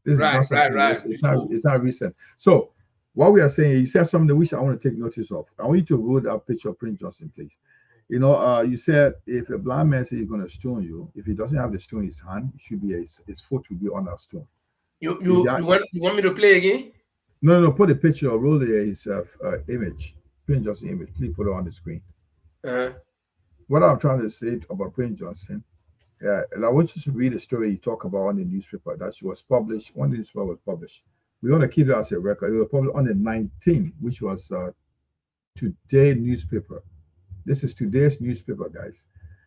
This is not something right. It's not recent. So what we are saying, you said something which I want to take notice of. I want you to roll that picture of Prince Johnson, please. You know, you said if a blind man says he's going to stone you, if he doesn't have the stone in his hand, it should be his foot will be on that stone. You want me to play again? No. Put a picture or roll his image, Prince Johnson image. Please put it on the screen. What I'm trying to say about Prince Johnson, and I want you to read a story he talked about on the newspaper that she was published. When the newspaper was published, we want to keep it as a record. It was published on the 19th, which was today's newspaper. This is today's newspaper, guys.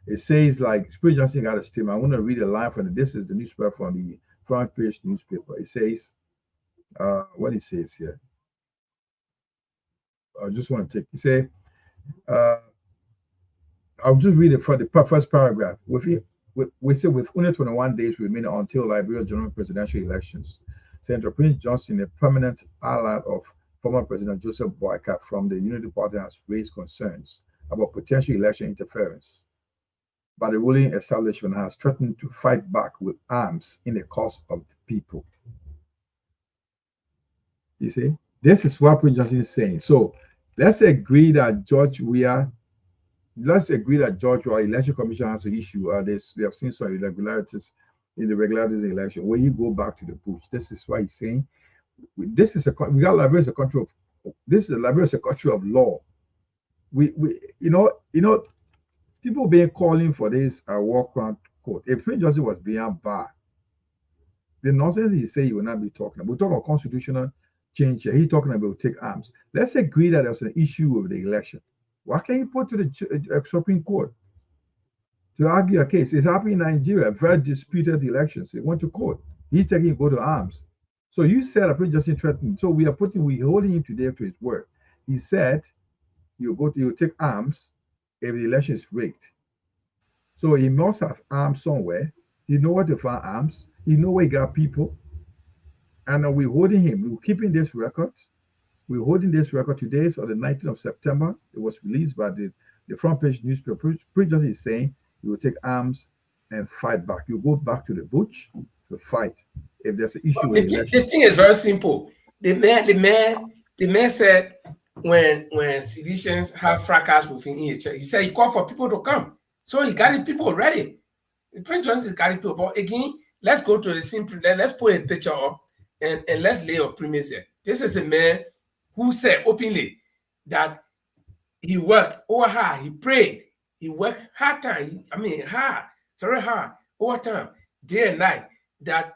It says like Prince Johnson got a statement. I want to read a line from it. This is the newspaper from the front page newspaper. It says, what it says here. I just want to take. You say, I'll just read it for the first paragraph. We say with only 21 days remaining until Liberia general presidential elections, Senator Prince Johnson, a permanent ally of former President Joseph Boyka from the Unity Party, has raised concerns about potential election interference by the ruling establishment, has threatened to fight back with arms in the cause of the people. You see, this is what Prince Johnson is saying. So let's agree that George Weah, election commission has to issue. They have seen some irregularities in the election. When you go back to the bush, this is why he's saying this is Liberia is a country of law. We people being calling for this war crime court. If Prince Johnson was being barred, the nonsense he say he will not be talking about. We're talking about constitutional change here. He's talking about take arms. Let's agree that there's an issue with the election. Why can't you put to the Supreme Court to argue a case? It's happening in Nigeria, very disputed elections. It went to court. He's taking go to arms. So you said a Prince Johnson threatened. So we're holding him today to his word. He said you take arms if the election is rigged. So he must have arms somewhere. He know where to find arms. He know where he got people. And we're holding him. We're keeping this record. We're holding this record today, so the 19th of September. It was released by the front page newspaper. Prince Johnson is saying you will take arms and fight back. You go back to the bush to fight if there's an issue with the election. The thing is very simple. The man said when seditions have fracas within EHL, he said he called for people to come. So he got the people ready. Prince Johnson is got people. But again, let's go to the simple. Let's put a picture up and let's lay a premise here. This is a man who said openly that he worked over hard, he prayed, he worked hard, very hard, over time, day and night, that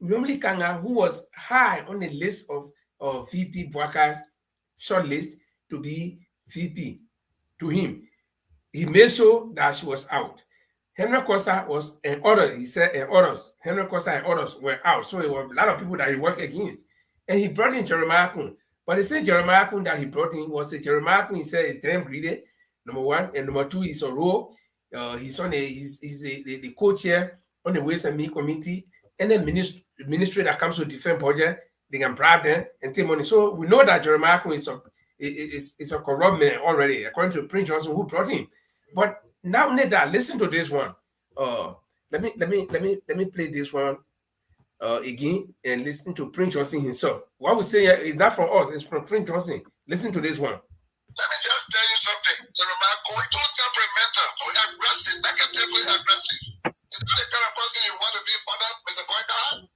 Normally Kanga, who was high on the list of VP workers, short list to be VP, to him, he made sure that she was out. Henry Costa was an order, he said, orders. Henry Costa and others were out. So it was a lot of people that he worked against. And he brought in Jeremiah Kun. But the same Jeremiah Kun that he brought in was the Jeremiah Kun he said is damn greedy, number one. And number two, he's a role. He's the co-chair on the Ways and Means Committee. And then ministry that comes to defend budget, they can bribe them and take money. So we know that Jeremiah Kun is a corrupt man already, according to Prince Johnson who brought him. But not only that, listen to this one. let me play this one again and listen to Prince Johnson himself. What we say here is not from us, it's from Prince Johnson. Listen to this one. Let me just tell you something. Jeremiah, going too temperamental, too aggressive, negatively aggressive. Is that the kind of person you want to be bothered, Mr. Boycott?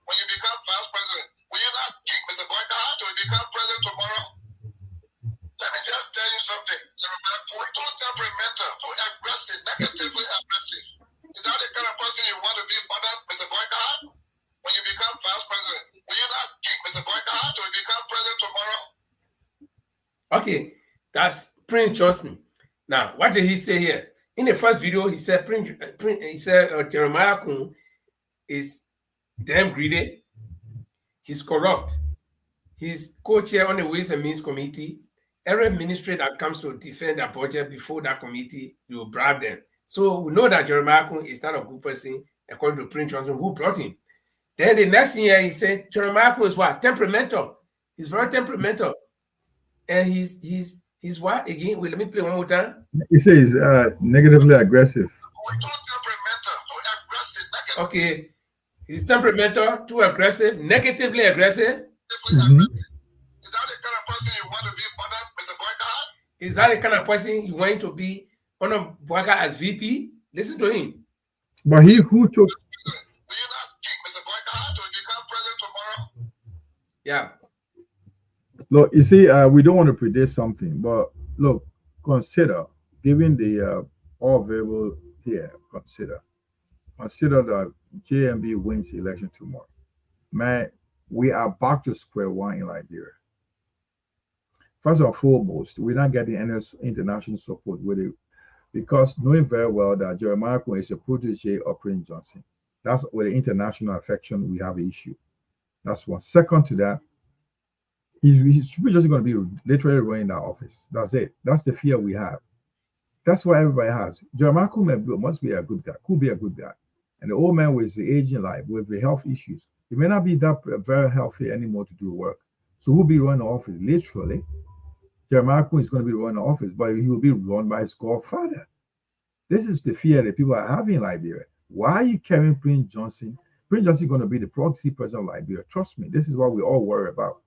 When you become vice president, will you not kick Mr. Boycott to become president tomorrow? Let me just tell you something. Jeremiah, going too temperamental, too aggressive, negatively aggressive. Is that the kind of person you want to be bothered, Mr. Boycott? When you become vice president, will you not kick Mr. Boycott to become president tomorrow? Okay, that's Prince Johnson. Now, what did he say here? In the first video, he said Jeremiah Kun is damn greedy. He's corrupt. He's co-chair on the Ways and Means Committee. Every ministry that comes to defend their budget before that committee, you will bribe them. So we know that Jeremiah Kun is not a good person, according to Prince Johnson, who brought him. Then the next year, he said Jeremiah Kun is what? Temperamental. He's very temperamental. And he's what again? Wait, let me play one more time. He says negatively aggressive. Okay, he's temperamental, too aggressive, negatively aggressive. Mm-hmm. Is that the kind of person you want to be bothered, Mr. Boycott? Is that the kind of person you want to be on a Boycott as VP? Listen to him. But he who took. Will you not kick Mr. Boycott to become president tomorrow? Yeah. Look, you see, we don't want to predict something, but look, consider, given the all variable here, consider that JMB wins the election tomorrow. Man, we are back to square one in Liberia. First and foremost, we're not getting any international support with it because knowing very well that Jeremiah Kun is a protege of Prince Johnson. That's with the international affection we have an issue. That's one. Second to that, he's just going to be literally running that office. That's it. That's the fear we have. That's what everybody has. Jeremiah Kun must be a good guy, could be a good guy. And the old man with the aging life, with the health issues, he may not be that very healthy anymore to do work. So who'll be running the office? Literally, Jeremiah Kun is going to be running the office, but he will be run by his godfather. This is the fear that people are having in Liberia. Why are you carrying Prince Johnson? Prince Johnson is going to be the proxy president of Liberia. Trust me, this is what we all worry about.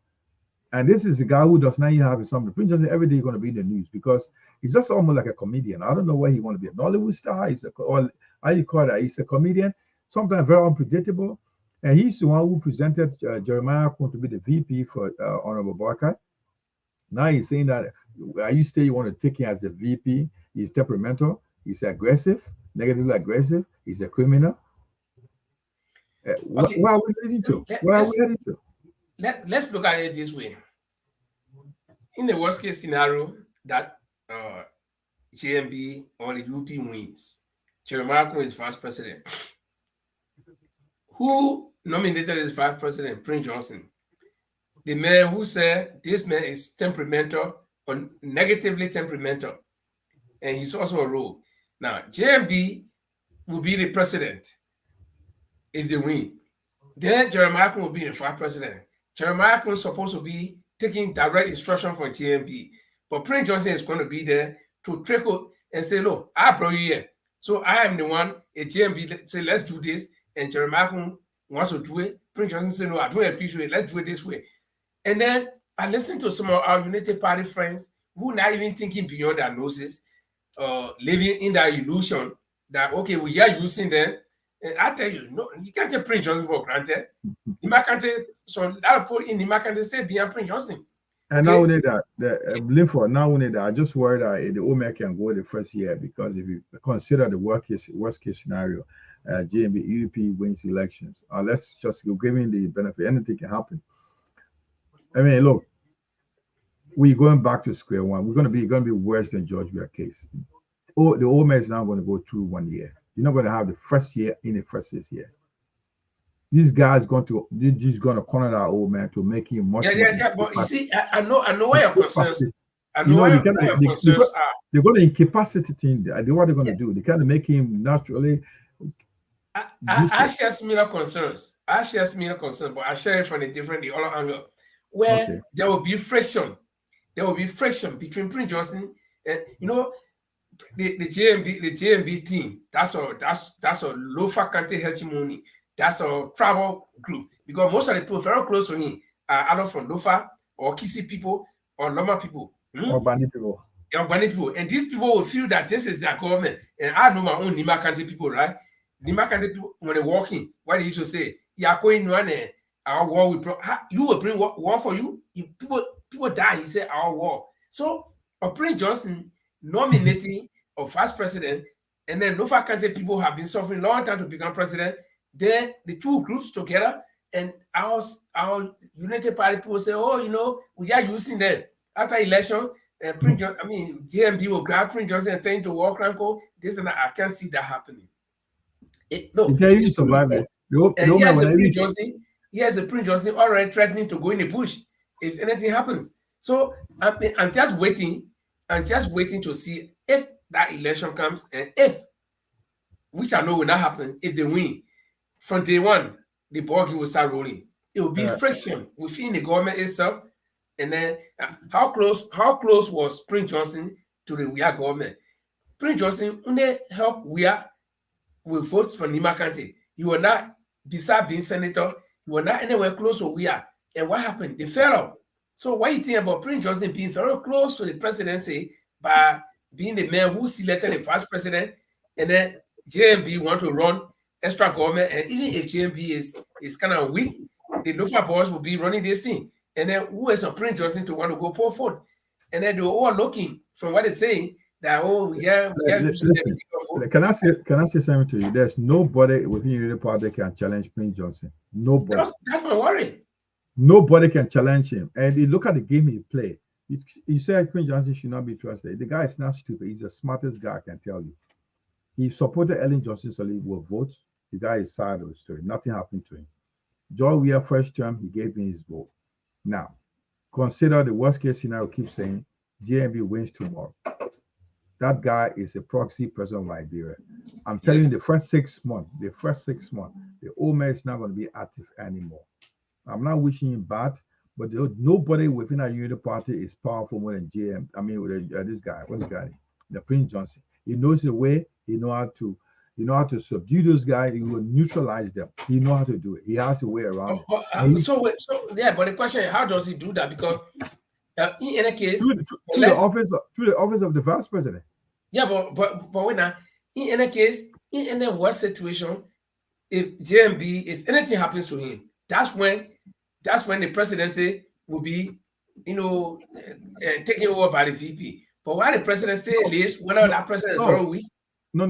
And this is a guy who does not even have his something. Prince Johnson every day is going to be in the news because he's just almost like a comedian. I don't know where he want to be. A Nollywood star, or how you call that? He's a comedian, sometimes very unpredictable. And he's the one who presented Jeremiah Kun to be the VP for Honorable Boycott. Now he's saying that you say you want to take him as the VP. He's temperamental. He's aggressive, negatively aggressive. He's a criminal. Okay. Where are we heading to? Where are we heading to? Let's look at it this way. In the worst case scenario that JMB or the UP wins, Jeremiah Kun is vice president. Who nominated as vice president? Prince Johnson. The man who said this man is temperamental or negatively temperamental. And he's also a rogue. Now, JMB will be the president if they win. Then Jeremiah Kun will be the vice president. Jeremiah Kun is supposed to be taking direct instruction from JMB. But Prince Johnson is going to be there to trickle and say, no, I brought you here. So I am the one, a JMB say, let's do this. And Jeremiah Kun wants to do it. Prince Johnson say, no, I don't appreciate it. Let's do it this way. And then I listened to some of our United Party friends who not even thinking beyond their noses, living in that illusion that, okay, we are using them. And I tell you, no, you can't take Prince Johnson for granted. You can't take, so a lot of people in Nima can't stay behind Prince Johnson. And not only that, not only that, I just worry that the OMA can go the first year because if you consider the worst case scenario, JMB UP wins elections. Let's just give him the benefit. Anything can happen. I mean, look, we're going back to square one. We're going to be worse than George Weah case. Oh, the OMA is now going to go through 1 year. You're not going to have the first year in the first 6 years. This guy's going to corner that old man to make him much. Yeah. But you see, I know where your concerns. I know where your concerns are. They're going to incapacitate him. What they're going to do? They kind of make him naturally. I share similar concerns. But I share it from the other angle, where there will be friction. There will be friction between Prince Johnson and the JMB team, that's a Lofa County hegemony. That's a tribal group because most of the people very close to him are either from Lofa or Kisi people or Loma people. Or Bani people. People. And these people will feel that this is their government. And I know my own Nima County people, right? Nima County people, when they're walking, what they used to say, "Yeah, going on our war will you will bring war for you." If people die, he said our war. So Prince Johnson nominating of vice president, and then Lofa County people have been suffering a long time to become president. Then the two groups together, and our United Party people say, "Oh, you know, we are using them after election." JMD will grab Prince Johnson and turn to war crime code. This and that. I can't see that happening. No, it's survive it. He has a Prince Johnson already threatening to go in the bush if anything happens. So I'm just waiting. I'm just waiting to see if that election comes and if, which I know will not happen, if they win. From day one, the ball game will start rolling. It will be friction within the government itself. And then how close was Prince Johnson to the WIA government? Prince Johnson only helped WIA with votes for Nima County. He will not, besides being senator, he will not anywhere close to WIA. And what happened? They fell out. So what you think about Prince Johnson being very close to the presidency by being the man who selected the vice president, and then JMB want to run extra government, and even if JMB is kind of weak, the local boys will be running this thing. And then who is a Prince Johnson to want to go pull forward? And then they were all looking from what they're saying that Can I say something to you? There's nobody within Unity Party that can challenge Prince Johnson. Nobody. That's my worry. Nobody can challenge him. And you look at the game he played. He said Prince Johnson should not be trusted. The guy is not stupid. He's the smartest guy, I can tell you. He supported Ellen Johnson solely with votes. The guy is side of the story. Nothing happened to him. Joy Weir first term, he gave me his vote. Now, consider the worst case scenario. Keep saying JMB wins tomorrow. That guy is a proxy president of Liberia. I'm telling you, the first 6 months, the old man is not going to be active anymore. I'm not wishing him bad, but nobody within our Unity Party is powerful more than this guy. What's his guy? The Prince Johnson. He knows the way. He know how to subdue those guys. He will neutralize them. He know how to do it. He has a way around it. But the question is, how does he do that? Because in any case, through the office of the vice president. Yeah, but wait now. In any case, in any worst situation, if JMB, if anything happens to him, that's when the presidency will be, taken over by the VP. But while the president still lives, whenever that president is very weak. No.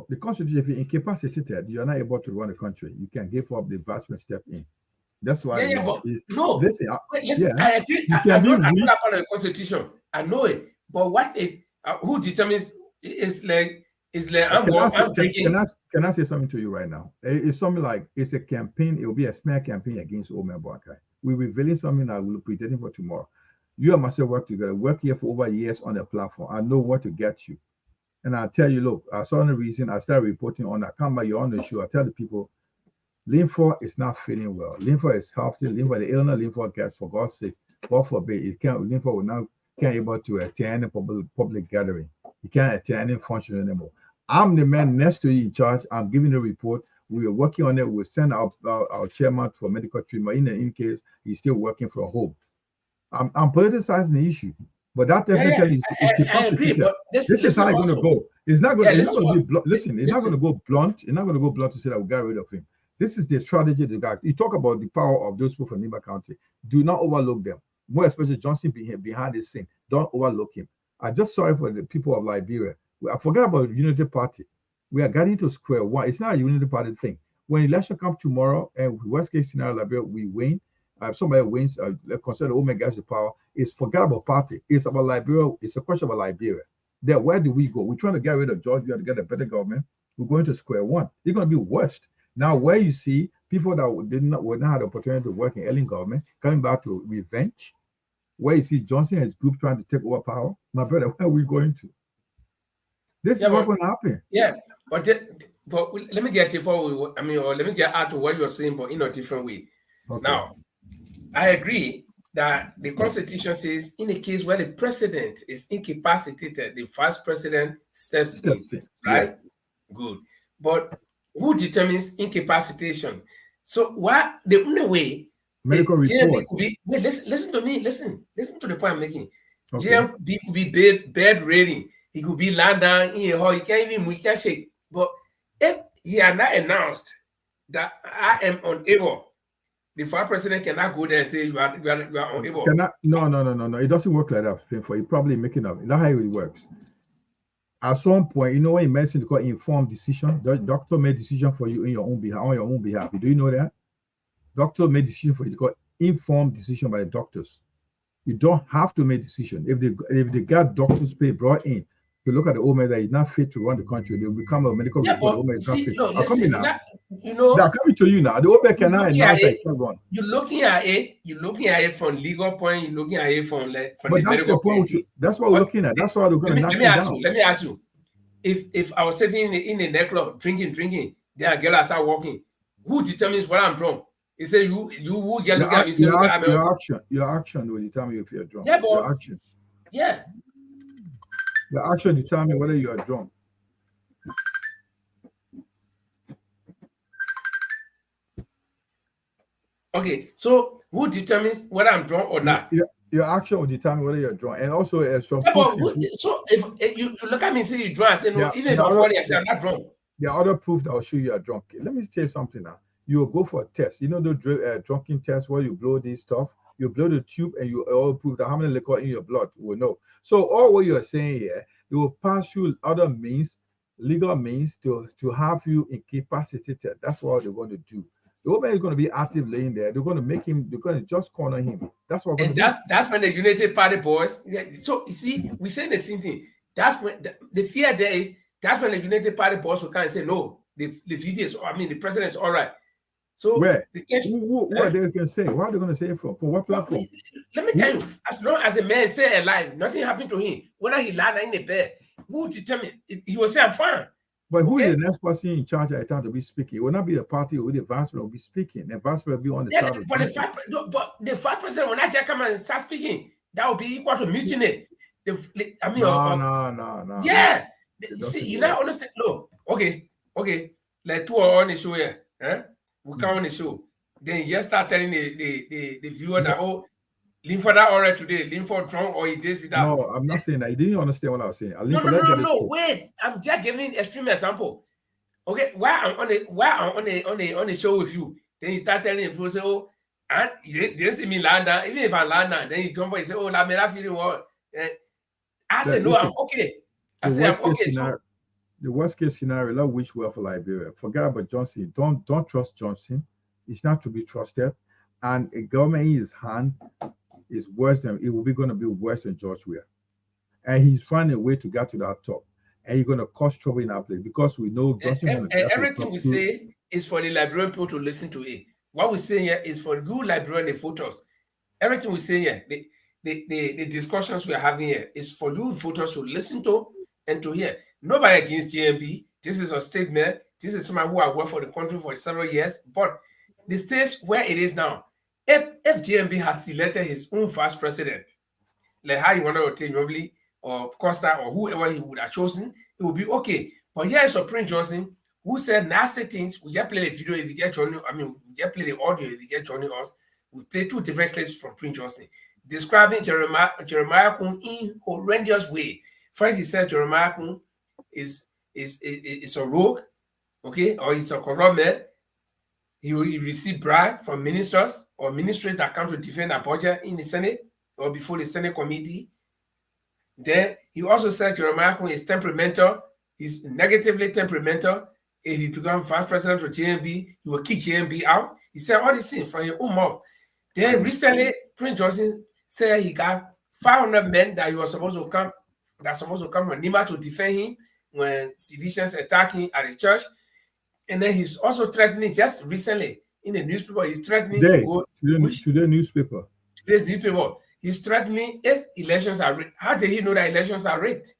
The constitution, if you're incapacitated, you're not able to run the country. You can give up the vice president step in. That's why. Listen, I agree. I know that part of the constitution. I know it. But what if who determines? It's like I'm drinking. Can I say something to you right now? It's something like it's a campaign. It will be a smear campaign against Omer Boakai. We're revealing something that we'll be pretending for tomorrow. You and myself work together. Work here for over years on the platform. I know what to get you. And I tell you, look, I saw the reason I started reporting on that. Come by, you're on the show. I tell the people, Linford is not feeling well. Linford is healthy. Linford, the illness Linford gets, for God's sake, God forbid, Linford will now can't able to attend a public gathering. You can't attend any function anymore. I'm the man next to you in charge. I'm giving the report. We are working on it. We'll send our chairman for medical treatment. In case he's still working from home. I'm politicizing the issue. But that definitely I agree, but this is how it's going to go. It's not going to be blunt. Listen, it's not going to go blunt. It's not going to go blunt to say that we got rid of him. This is the strategy the guy. You talk about the power of those people from Nima County. Do not overlook them. More especially Johnson behind the scene. Don't overlook him. I just sorry for the people of Liberia. I forgot about the Unity Party. We are getting to square one. It's not a Unity Party thing. When election comes tomorrow, and worst case scenario, Liberia, we win. Somebody wins, consider the woman gets the power. It's forget about party. It's about Liberia. It's a question about Liberia. Then where do we go? We're trying to get rid of George. We have to get a better government. We're going to square one. It's going to be worst. Now, where you see people that would not have the opportunity to work in alien government coming back to revenge, where you see Johnson and his group trying to take over power, my brother, where are we going to? This is what's going to happen. Yeah, but let me get let me get out to what you're saying, but in a different way. Okay. Now, I agree that the Constitution says in a case where the president is incapacitated, the vice president steps in, right? Yeah. Good. But who determines incapacitation? So what the only way Medical report could be, wait, listen to me, listen to the point I'm making. Okay. GMB could be bed reading. He could be lying down in a hall. He can't even we can't shake. But if he had not announced that I am unable, the vice president cannot go there and say you are unable. No. It doesn't work like that. You're probably making up. That's how it works. At some point, you know what in medicine they call informed decision. The doctor made decision for you in your own behalf, on your own behalf. Do you know that? Doctor made decision for you. They call informed decision by the doctors. You don't have to make decision. If they got doctors pay brought in to look at the old man that is not fit to run the country, they will become a medical report. The old man is not fit. Listen, now. You know, they're coming to you now. The old man cannot announce that it can't run. You're looking at it from legal point. You're looking at it from the that's medical point. That's what we're looking at. That's why we're going to knock it down. Let me ask you. If I was sitting in a nightclub drinking, then a girl I start walking, who determines what I'm drunk? He said you who get look at me. Your action will determine if you're drunk. Yeah, but your action. Yeah. Your action determines whether you are drunk. Okay, so who determines whether I'm drunk or not? Your action will determine whether you're drunk, and also so if you look at me and say you're drunk, I say no. Even if I'm 40, I say I'm not drunk. There are other proof that will show you are drunk. Let me tell you something now. You will go for a test. You know the drunken test where you blow this stuff. You blow the tube, and you all prove that how many liquor in your blood will know. So all what you are saying here, it will pass you other means, legal means to have you incapacitated. That's what they're going to do. The old man is going to be active laying there. They're going to make him. They're going to just corner him. That's what. And that's when the United Party boys. So you see, we say the same thing. That's when the fear there is. That's when the United Party boys will come and say no. The VP is. I mean, the president is all right. So where? The case, what are they going to say? What are they going to say for what platform? Let me tell you. As long as the man stay alive, nothing happened to him. Whether he lied in the bed, who determine? He will say I'm fine. But who is the next person in charge at the time to be speaking? It will not be the party or the vice president will be speaking. The vice president will be on the side of the vice president will not come and start speaking. That will be equal to mutiny. No. Yeah. See, you now understand. No. Okay. Like 2 hours on the show here. We come on the show. Then you start telling the viewer that Linford that alright today. Linford drunk or he did that. No, I'm not saying that. You didn't understand what I was saying. No. Wait, I'm just giving extreme example. Okay, while I'm on the show with you, then you start telling people say, and you didn't see me land down. Even if I land down, then you jump and say, la me that feeling what? I said no, I'm okay. I said I'm okay. The worst case scenario, let's wish well for Liberia. Forget about Johnson. Don't trust Johnson. It's not to be trusted. And a government in his hand is worse than it will be going to be worse than George Weah. And he's finding a way to get to that top. And you're going to cause trouble in our place because we know Johnson. And everything we say is for the Liberian people to listen to it. What we say here is for you Liberian the voters. Everything we say here, the discussions we are having here is for you voters to listen to and to hear. Nobody against GMB. This is a statement. This is someone who has worked for the country for several years. But the stage where it is now, if GMB has selected his own vice president, like how you want to take Mobley or Costa or whoever he would have chosen, it would be okay. But here is Prince Johnson who said nasty things. We just play the video if you get joining. I mean, we just play the audio if you get joining us. We play 2 different clips from Prince Johnson describing Jeremiah Kun in horrendous way. First, he said Jeremiah Kun is a rogue, okay, or he's a corrupt man. He received bribe from ministers or ministries that come to defend a budget in the Senate or before the Senate committee. Then he also said Jeremiah Kun is temperamental. He's negatively temperamental. If he becomes vice president of GMB, he will kick GMB out. He said all these things from his own mouth. Then recently, Prince Johnson said he got 500 men that was supposed to come from Nima to defend him when seditionists attacked him at the church. And then he's also threatening, just recently in the newspaper, he's threatening to go to the newspaper. Today's newspaper. He's threatening if elections are rigged. How did he know that elections are rigged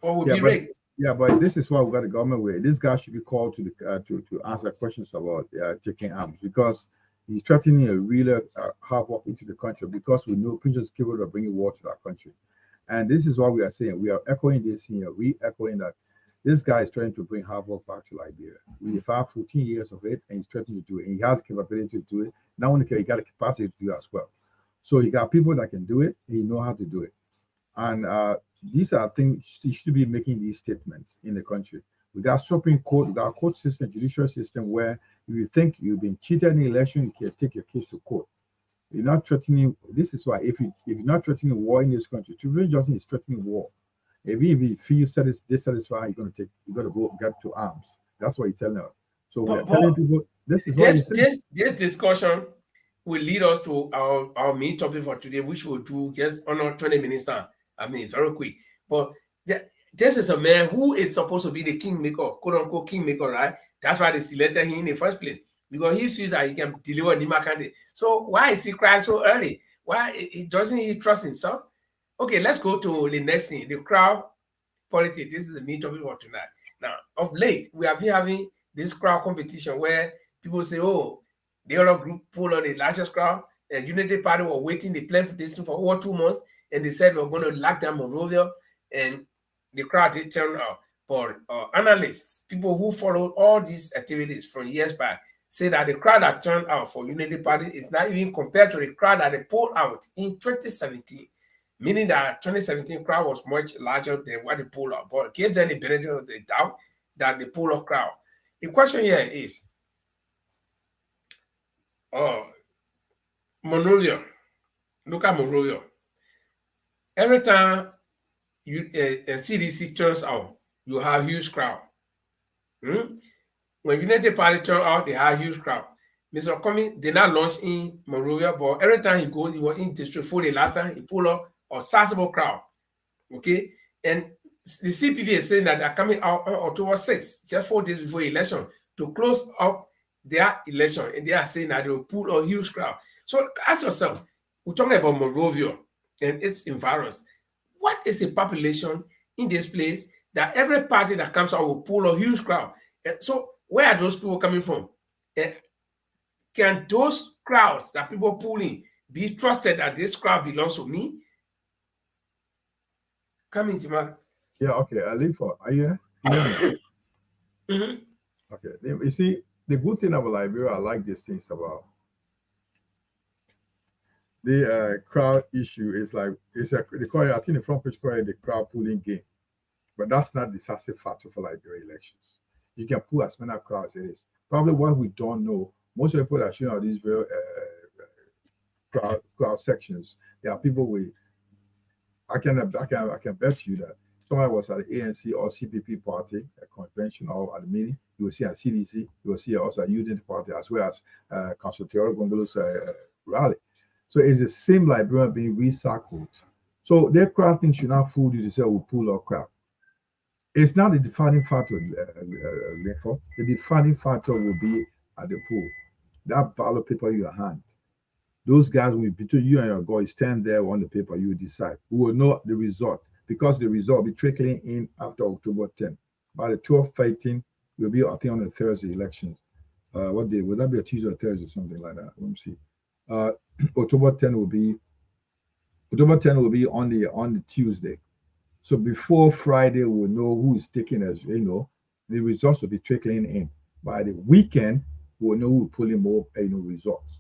or will be rigged? Yeah, but this is what we got the government with. This guy should be called to answer questions about taking arms because He's threatening a real havoc into the country because we know Prince is capable of bringing war to that country. And this is what we are saying. We are echoing this here, re-echoing that this guy is trying to bring havoc back to Liberia. We've had 14 years of it, and he's trying to do it. And he has capability to do it. Not only can he got the capacity to do it as well. So he got people that can do it. He know how to do it. And these are things he should be making these statements in the country. We got Supreme Court, we got a court system, judicial system where if you think you've been cheated in the election, you can take your case to court. You're not threatening. This is why if you're not threatening war in this country, Tribunal Justice is threatening war. If you feel dissatisfied, you're gonna go get to arms. That's what you're telling us. So we're telling people this is what this discussion will lead us to our main topic for today, which we'll do just under 20 minutes now. I mean, very quick. But this is a man who is supposed to be the kingmaker, quote unquote kingmaker, right? That's why they selected him in the first place, because he feels that he can deliver Nima Kante. So why is he crying so early? Why doesn't he trust himself? Okay, let's go to the next thing, the crowd politics. This is the main topic for tonight. Now, of late, we have been having this crowd competition where people say, oh, the other group pulled on the largest crowd, and Unity Party were waiting, they planned for this for over 2 months, and they said we're going to lock down Monrovia, and the crowd did turn out. But analysts, people who followed all these activities from years back, say that the crowd that turned out for Unity Party is not even compared to the crowd that they pulled out in 2017, meaning that 2017 crowd was much larger than what they pulled out, but gave them the benefit of the doubt that they pulled out crowd. The question here is, Monrovia, look at Monrovia. Every time CDC turns out, you have huge crowd. When United Party turn out, they have huge crowd. Mr. Comey did not launch in Monrovia, but every time he goes, he was in District 4 the last time, he pulled up a sizable crowd. Okay? And the CPP is saying that they're coming out on October 6th, just 4 days before election, to close up their election. And they are saying that they will pull a huge crowd. So ask yourself, we're talking about Monrovia and its environs. What is the population in this place that every party that comes out will pull a huge crowd? And so where are those people coming from? Can those crowds that people pull in be trusted that this crowd belongs to me? Come in, Tima. Yeah, okay. I live for. Are you here? Okay. You see, the good thing about Liberia, I like these things about the crowd issue is like they call it, I think the front page call it the crowd pulling game, but that's not the decisive factor for Liberia elections. You can pull as many crowds as it is. Probably what we don't know, most of the people that show out these very crowd sections, there are people with. I can bet you that somebody was at the ANC or CPP party, a convention or at a meeting. You will see at CDC, you will see also at Unity Party as well as Council Theodore Gongolo's rally. So it's the same Liberian being recycled. So their crowd thing should not fool you to say we'll pull our crowd. It's not the defining factor, the defining factor will be at the pool. That ballot paper in your hand. Those guys will between you and your God stand there on the paper, you decide. We will know the result because the result will be trickling in after October 10th. By the 12th, 13th, will be, I think, on the Thursday elections. What day? Would that be a Tuesday or Thursday, something like that? Let me see. October 10th will be on the Tuesday. So before Friday, we'll know who is taking as the results will be trickling in. By the weekend, we'll know who's pulling more results.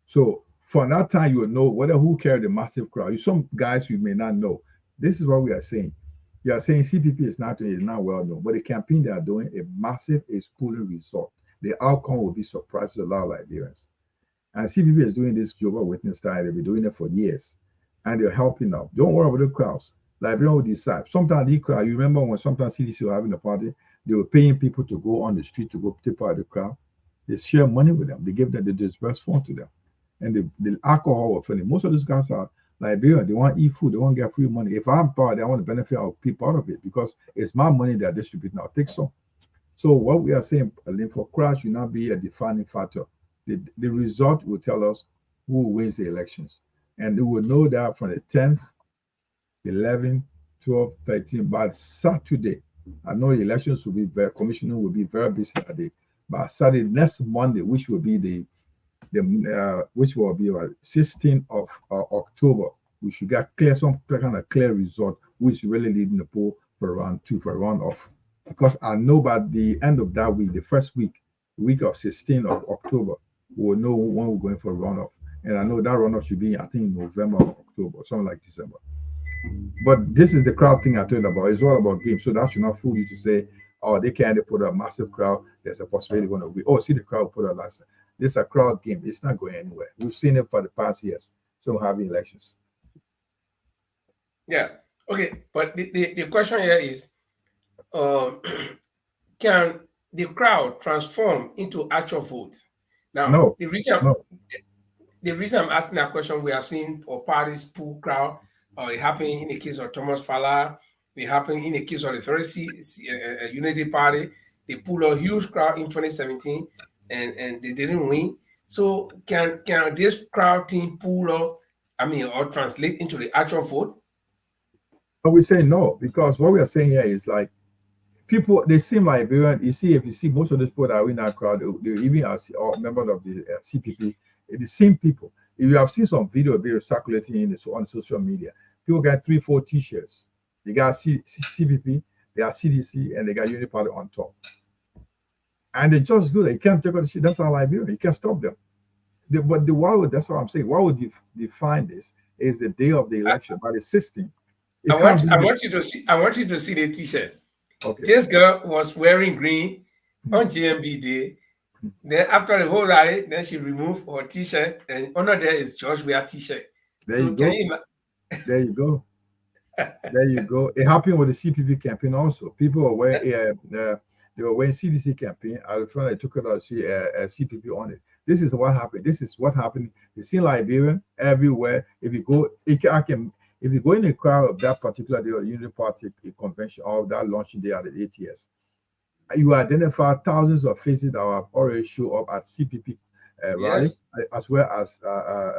So for that time, you will know who carried the massive crowd. Some guys you may not know. This is what we are saying. You are saying CPP is not well known, but the campaign they are doing a massive is pulling result. The outcome will be surprised to a lot of Liberians. And CPP is doing this Jehovah's Witness style. They've been doing it for years, and they're helping out. Don't worry about the crowds. Liberians will decide. Sometimes the crowd. You remember when sometimes CDC were having a party, they were paying people to go on the street to go take part of the crowd. They share money with them. They give them the disbursed funds to them. And the alcohol was funny. Most of these guys are Liberian. They want to eat food. They want to get free money. If I'm part, I want to benefit of people out of it because it's my money they're distributing. I'll take some. So what we are saying, for crowd should not be a defining factor. The result will tell us who wins the elections. And we will know that from the 10th, 11th, 12th, 13th, by Saturday. I know the elections will be commissioner will be very busy that day. But Saturday, next Monday, which will be the which will be about 16th of October. We should get some kind of clear result, which really leading the poll for round 2, for round off. Because I know by the end of that week, the first week of 16th of October, we'll know when we're going for runoff. And I know that runoff should be, I think, November or October, something like December. But this is the crowd thing I told you about. It's all about games. So that should not fool you to say, oh, they can't put a massive crowd. There's a possibility going to be, oh, see the crowd put a last. This is a crowd game. It's not going anywhere. We've seen it for the past years. So having elections. Yeah. Okay. But the question here is, can the crowd transform into actual vote? Now, No. the reason No. the reason I'm asking that question, we have seen parties pull crowd. It happened in the case of Thomas Fowler. It happened in the case of the first Unity Party. They pulled a huge crowd in 2017, and they didn't win. So can this crowd team pull up, or translate into the actual vote? But we say no, because what we are saying here is like, people, they seem Liberian. You see, if you see most of the people that are in that crowd, they even are members of the CPP, the same people. If you have seen some video circulating on social media, people got 3-4 T-shirts. They got CPP, they got CDC, and they got Unity Party on top. And they just do that. You can't take out the shit. That's how Liberia. You can't stop them. That's what I'm saying. What would define this is the day of the election by the system. I want you to see the T-shirt. Okay. This girl was wearing green on GMB Day. Then after the whole rally, then she removed her T-shirt, and under there is George wear T-shirt. There you go. There you go. It happened with the CPP campaign also. People were wearing they were wearing CDC campaign. I refer, I took it out CPP on it. This is what happened. This is what happened. It's in Liberia everywhere. If you go, if you go in a crowd of that particular day or Unity Party convention or that launching day at the ATS, you identify thousands of faces that have already show up at CPP rally, as well as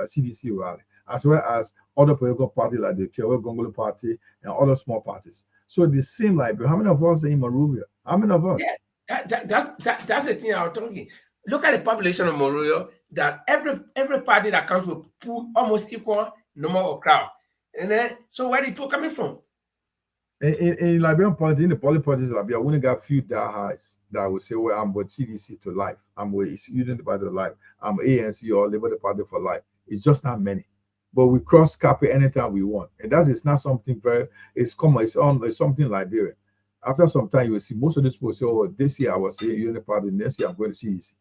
CDC rally, as well as other political parties like the Chewe Gongolo Party and other small parties. So the same Liberia. How many of us are in Monrovia? How many of us? Yeah, that's the thing I was talking. Look at the population of Monrovia. That every party that comes will pull almost equal number of crowd. And then, so where are the people coming from? In Liberian politics, in the politics of Liberia, we only got a few highs that will say, well, I'm with CDC to life. I'm with Unity Party to life. I'm ANC or Liberal Party for life. It's just not many. But we cross carpet anytime we want. And that is not something it's common. It's something Liberian. After some time, you will see most of these people say, oh, this year I was saying Unity Party, next year I'm going to CDC.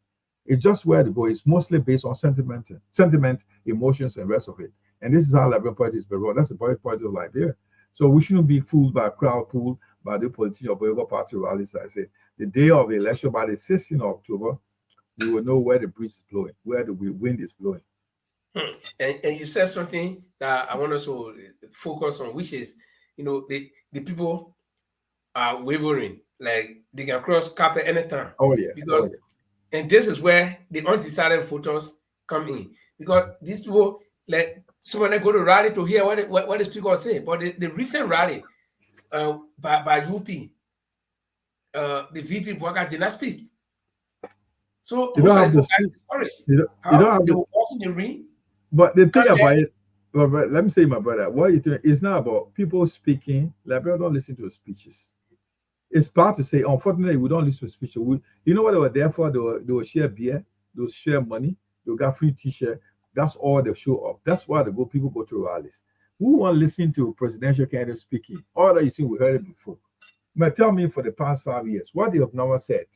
It's just where to go. It's mostly based on sentiment, emotions, and rest of it. And this is how Liberian politics is run. That's the politics of Liberia. So we shouldn't be fooled by crowd pool, by the politicians or political party rallies. I say the day of the election, by the 16th of October, we will know where the breeze is blowing, where the wind is blowing. And you said something that I want us to focus on, which is, the people are wavering, like they can cross carpet anytime. Oh yeah. Because and this is where the undecided voters come in, because these people, like, someone go to rally to hear what the speaker say. But the recent rally by UP, the VP Bwaka did not speak. So you don't have to speak. They were walking the ring. But the thing about it, but let me say, my brother, what you think, it's not about people speaking. Liberia don't listen to speeches. It's bad to say, unfortunately, we don't listen to speeches. You know what they were there for? They will share beer, they will share money, they will get free T-shirt. That's all they show up. That's why people go to rallies. Who want to listen to presidential candidates speaking? All that you see, we heard it before. But tell me, for the past 5 years, what they have never said.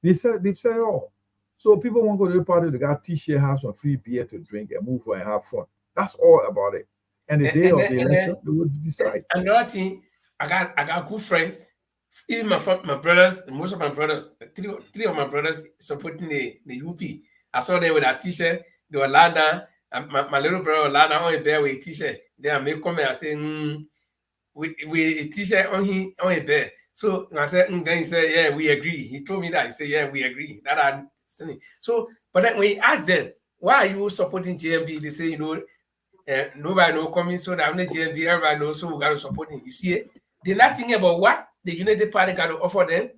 They've said it all. So people want to go to the party, they got T-shirt, have some free beer to drink and move and have fun. That's all about it. And the day of the election, they will decide. Another thing, I got good friends. Even my brothers, most of my brothers, three of my brothers supporting the UP. I saw them with a T-shirt. They were lying down. My little brother was lying down on a bed with a T-shirt. Then I made comment. I said, with a T-shirt on a bed. So I said, then he said, yeah, we agree. He told me that. He said, yeah, we agree. So, but then when he asked them, why are you supporting GMB? They say, nobody know coming, so that I'm not GMB, everybody knows, so we got to support him. You see it? They're not thinking about what the Unity Party got to offer them,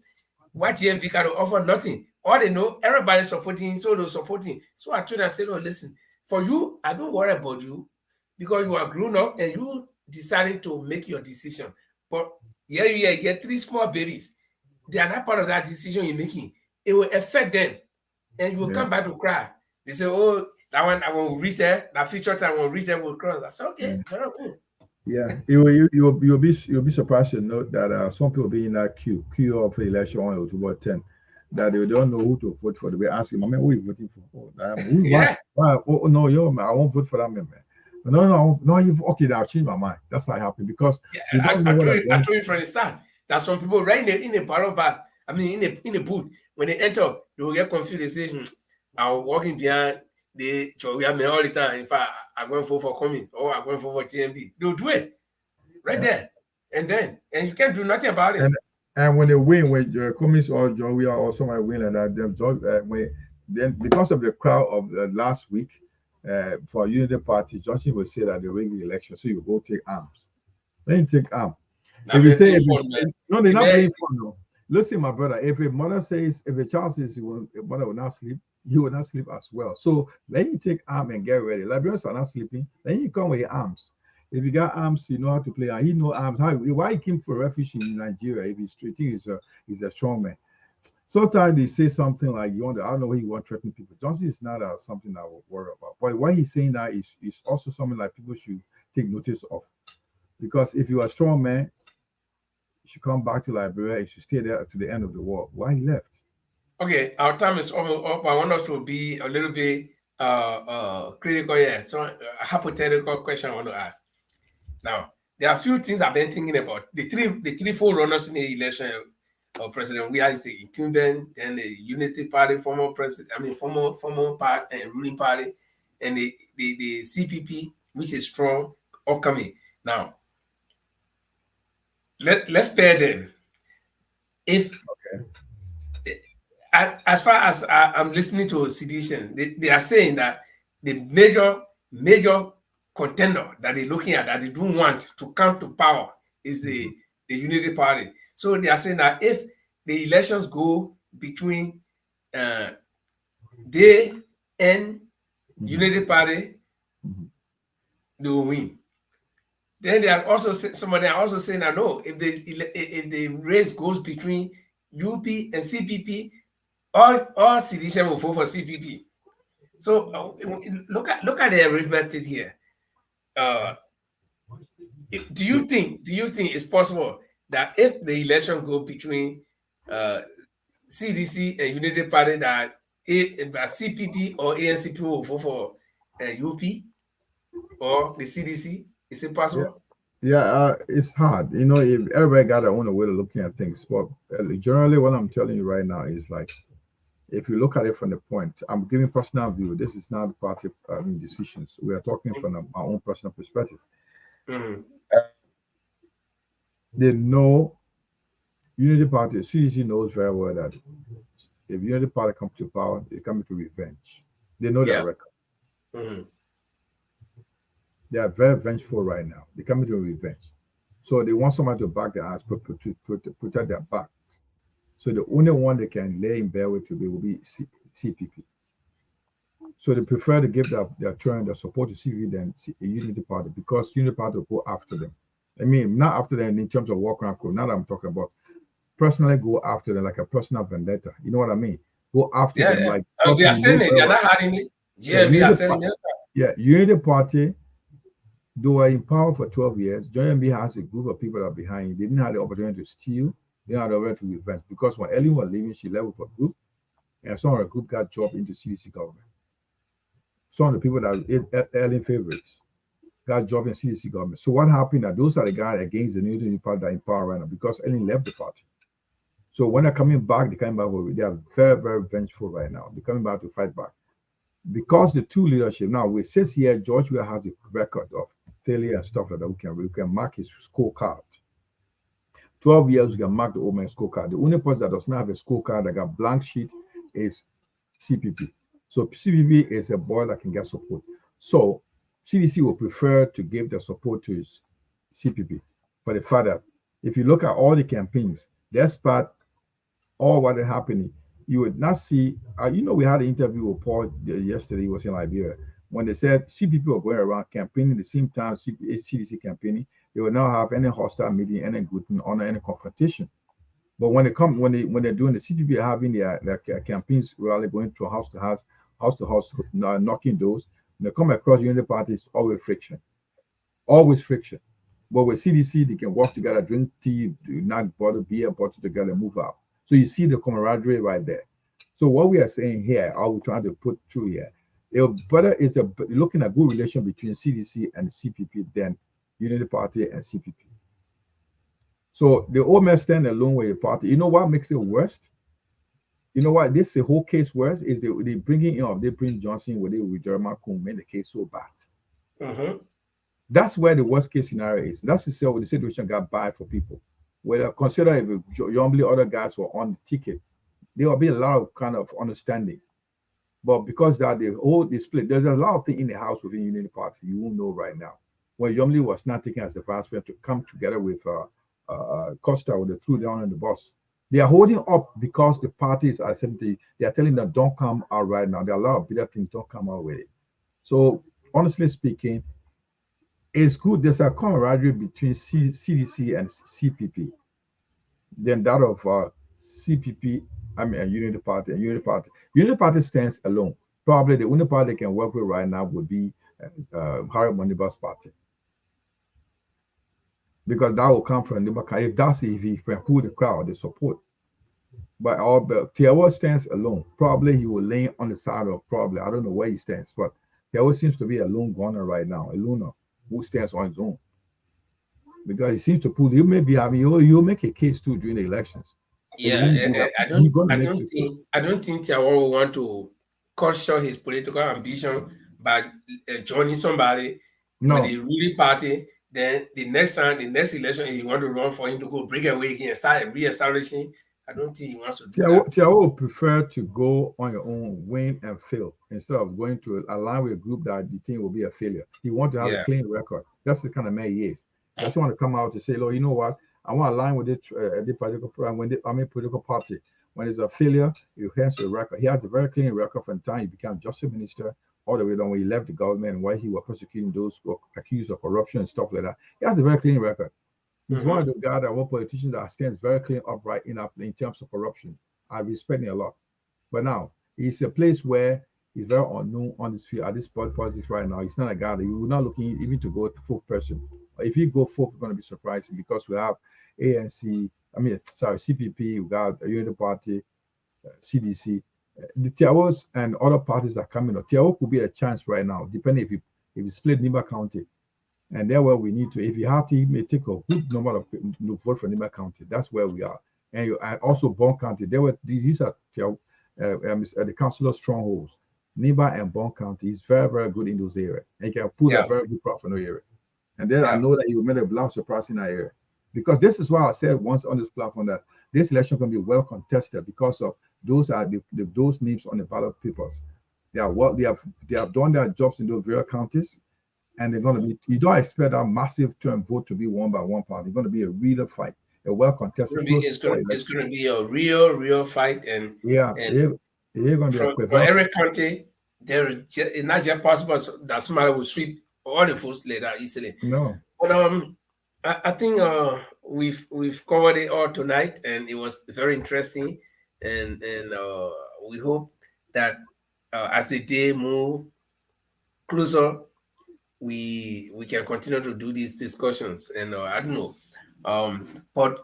what GMB got to offer, nothing. All they know, everybody's supporting, so they're supporting. So I told them, I said, oh, listen, for you, I don't worry about you because you are grown up and you decided to make your decision. But here you get 3 small babies. They are not part of that decision you're making. It will affect them. And you will come back to cry. They say, oh, that one I will reach there, that future time I will reach there will cry. I said, okay, very good. Yeah, you'll be surprised to note that some people be in that queue of election on October 10, that they don't know who to vote for. They be asking, "Man, who are you voting for?" Yeah. Why? Oh no, man, I won't vote for that man. No, you okay? I'll change my mind. That's how it happened because you don't know what I told you from the start that some people right in a ballot box, I mean in a booth, when they enter, they will get confused. They say, I'm walking behind the we have me all the time. In fact, I'm going for Cummings or I'm going for TMD. They'll do it right there. And you can't do nothing about it. And when they win, when Cummings or Joey or somebody win like that, then because of the crowd of last week for Unity Party, Johnson will say that they win the election, so you go take arms. Then take arms. If you say no, they're not playing fun. No. Listen, my brother. If a mother says, if a child says a mother will not sleep, you will not sleep as well. So then you take arm and get ready. Liberians are not sleeping. Then you come with your arms. If you got arms, you know how to play. And he know arms. Why he came for refuge in Nigeria? If he's treating, he's a strong man. Sometimes they say something like, "You want to," I don't know, he want to threaten people. Johnson is not something I will worry about. But what he's saying now is also something like people should take notice of. Because if you're a strong man, you should come back to Liberia. You should stay there to the end of the war. Why he left? Okay, our time is almost up. I want us to be a little bit critical here. So a hypothetical question I want to ask. Now, there are a few things I've been thinking about. The three full runners in the election of President. We have the incumbent, then the Unity Party, former part and ruling party, and the CPP, which is strong, upcoming. Now, let's pair them. If as far as I'm listening to Sedition, they are saying that the major contender that they're looking at, that they don't want to come to power, is the Unity Party. So they are saying that if the elections go between they and Unity Party, they will win. Then they are also somebody are also saying that no, if the race goes between UP and CPP, all Sedition will vote for CPP. So look at the arithmetic here. Do you think it's possible that if the election go between CDC and Unity Party, that CPP or ANCP will vote for UP or the CDC? Is it possible? Yeah, it's hard. You know, if everybody got their own way of looking at things. But generally, what I'm telling you right now is like, if you look at it from the point, I'm giving personal view. This is not party decisions. We are talking from our own personal perspective. They know Unity Party, CDC knows very well that if Unity Party comes to power, they come to revenge. They know their record. They are very vengeful right now. They come to revenge. So they want somebody to back their ass, to protect their backs. So the only one they can lay in bed with today will be CPP. So they prefer to give their turn, their support to CPP than a Unity Party, because Unity Party will go after them. I mean, not after them in terms of walk around code. Now that I'm talking about personally go after them like a personal vendetta. You know what I mean? Go after them like. They are saying it. They are not hiding it. We are saying it. Yeah, Unity Party, they were in power for 12 years. JMB has a group of people that are behind. They didn't have the opportunity to steal. They had the opportunity to revenge. Because when Ellen was leaving, she left with a group, and some of her group got job into CDC government. Some of the people that Ellen favorites got job in CDC government. So what happened? That those are the guys against the Unity Party that are in power right now, because Ellen left the party. So when they're coming back, they are very, very vengeful right now. They're coming back to fight back. Because the two leadership, now we says here, George Weah has a record of failure and stuff like that. We can mark his scorecard. 12 years, we can mark the old man's scorecard. The only person that does not have a scorecard that got blank sheet is CPP. So CPP is a boy that can get support. So CDC will prefer to give the support to his CPP for the fact that if you look at all the campaigns, despite all what is happening, you would not see. We had an interview with Paul yesterday. He was in Liberia. When they said CPP were going around campaigning the same time CDC campaigning, they will not have any hostile meeting, any good honor, any confrontation. But when they come, when they're doing the CPP having their campaigns, rally going to house to house, knocking doors, when they come across unity parties, always friction. But with CDC, they can work together, drink tea, do not bottle beer, bottle together, move out. So you see the camaraderie right there. So what we are saying here, are we trying to put through here? It's looking at good relation between CDC and CPP than Unity Party and CPP. So the old man stand alone with a party. You know what makes it worst? You know what? This the whole case worse is they bring Johnson with Jeremiah Coon, made the case so bad. Mm-hmm. That's where the worst case scenario is. That's the situation got bad for people. Whether consider if Yombly other guys were on the ticket, there will be a lot of kind of understanding. But because that the whole split, there's a lot of things in the house within Unity Party you won't know right now. When Yombly was not taken as the vice president to come together with Costa, with the threw down on the bus. They are holding up because the parties are saying they are telling them don't come out right now. There are a lot of bitter things, don't come out with it. So honestly speaking, it's good. There's a camaraderie between CDC and CPP than that of CPP. Unity Party and Unity Party. Unity Party stands alone. Probably the only party they can work with right now would be Harry Monibus Party, because that will come from if he can pull the crowd, the support. But Tiawa stands alone. Probably he will lay on the side of probably. I don't know where he stands, but Tiawa seems to be a lone gunner right now, a loner who stands on his own. Because he seems to pull. You may be having you'll make a case too during the elections. Yeah, I don't think Tiawa will want to cut short his political ambition by joining somebody with the ruling party. Then the next election, he want to run for him to go break away again and start re-establishing. I don't think he wants to do that. Tiawa would prefer to go on your own, win and fail, instead of going to align with a group that the team will be a failure. He wants to have a clean record. That's the kind of man he is. He doesn't want to come out to say, "Look, you know what? I want to align with the political program political party. When it's a failure, he has a record. He has a very clean record from the time he became justice minister all the way down when he left the government and why he was prosecuting those who were accused of corruption and stuff like that. He has a very clean record. He's one of the guys that one politicians that stands very clean upright in terms of corruption. I respect him a lot. But now he's a place where he's very unknown on this field at this politics right now. He's not a guy that you're not looking even to go to fourth person. If you go fourth, it's going to be surprising because we have CPP, we got Unity Party, CDC. The Tiawas and other parties are coming up. Tiawa could be a chance right now, depending if you split Nimba County. And there where we need to, if you have to, you may take a good number of vote for Nimba County. That's where we are. And also Bon County. These are the councilor strongholds. Nimba and Bon County is very, very good in those areas. And you can put a very good profit in the area. And then I know that you made a lot surprise in that area. Because this is why I said once on this platform that this election can be well contested because of those are those names on the ballot papers. They have done their jobs in those various counties. And they're going to be, you don't expect that massive term vote to be won by one party. It's going to be a real fight, a well contested. It's going to be a real fight. And going to be for every county, it's not just possible that somebody will sweep all the votes later easily. No. But I think we've covered it all tonight, and it was very interesting. And we hope that as the day move closer, we can continue to do these discussions. And I don't know, but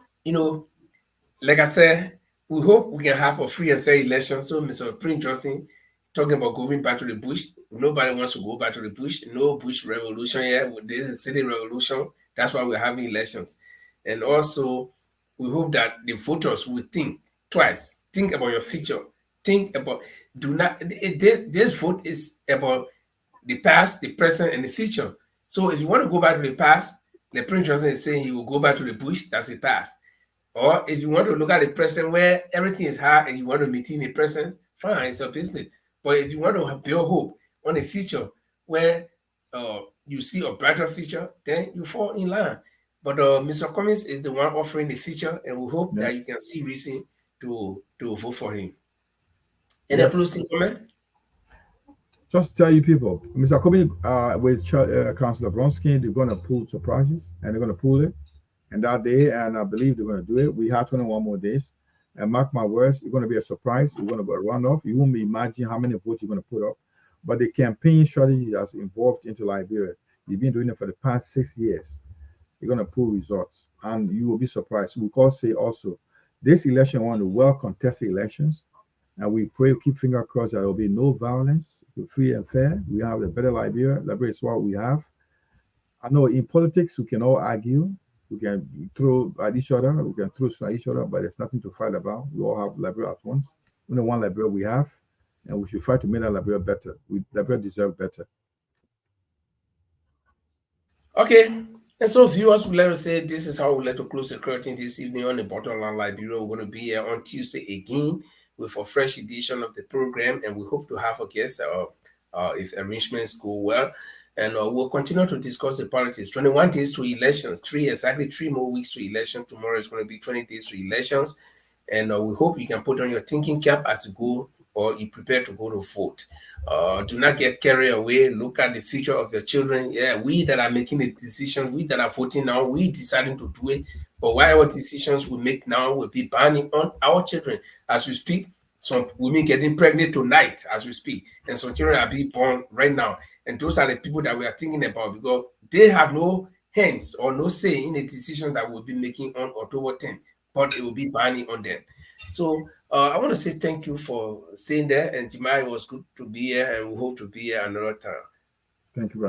like I said, we hope we can have a free and fair election. So Mr. Prince Johnson talking about going back to the bush. Nobody wants to go back to the bush. No bush revolution yet. This is city revolution. That's why we're having elections. And also, we hope that the voters will think twice. Think about your future. Think about, this vote is about the past, the present, and the future. So if you want to go back to the past, the Prince Johnson is saying he will go back to the bush, that's the past. Or if you want to look at the present where everything is hard and you want to maintain the present, fine, it's your business. But if you want to build hope on the future where you see a brighter future, then you fall in line. But Mr. Cummings is the one offering the future, and we hope that you can see reason to vote for him. Any Yes. closing comment? Just to tell you people, Mr. Kobe with Councillor Bronsky, they're going to pull surprises and they're going to pull it. And that day, and I believe they're going to do it. We have 21 more days. And mark my words, it's going to be a surprise. We're going to go run off. You won't imagine how many votes you're going to put up. But the campaign strategy that's involved into Liberia, you've been doing it for the past 6 years. You're going to pull results and you will be surprised. We can say also, this election, one of the well contested elections. And we pray, keep finger crossed that there will be no violence, free and fair. We have a better Liberia. Liberia is what we have. I know in politics, we can all argue. We can throw at each other. We can throw at each other, but there's nothing to fight about. We all have Liberia at once. Only one Liberia we have, and we should fight to make that Liberia better. Liberia deserve better. Okay. And so viewers, would like to say this is how we like to close the curtain this evening on the Bottom Line Liberia. We're going to be here on Tuesday again with a fresh edition of the program, and we hope to have a guest if arrangements go well. And we'll continue to discuss the politics. 21 days to elections, exactly 3 more weeks to election. Tomorrow is going to be 20 days to elections. And we hope you can put on your thinking cap as you go or you prepare to go to vote. Do not get carried away. Look at the future of your children. Yeah, we that are making the decisions, we that are voting now, we deciding to do it. But whatever decisions we make now will be binding on our children. As we speak, some women getting pregnant tonight as we speak, and some children are being born right now. And those are the people that we are thinking about because they have no hands or no say in the decisions that we'll be making on October 10th, but it will be binding on them. So I want to say thank you for staying there. And Jemai, it was good to be here, and we hope to be here another time. Thank you very much.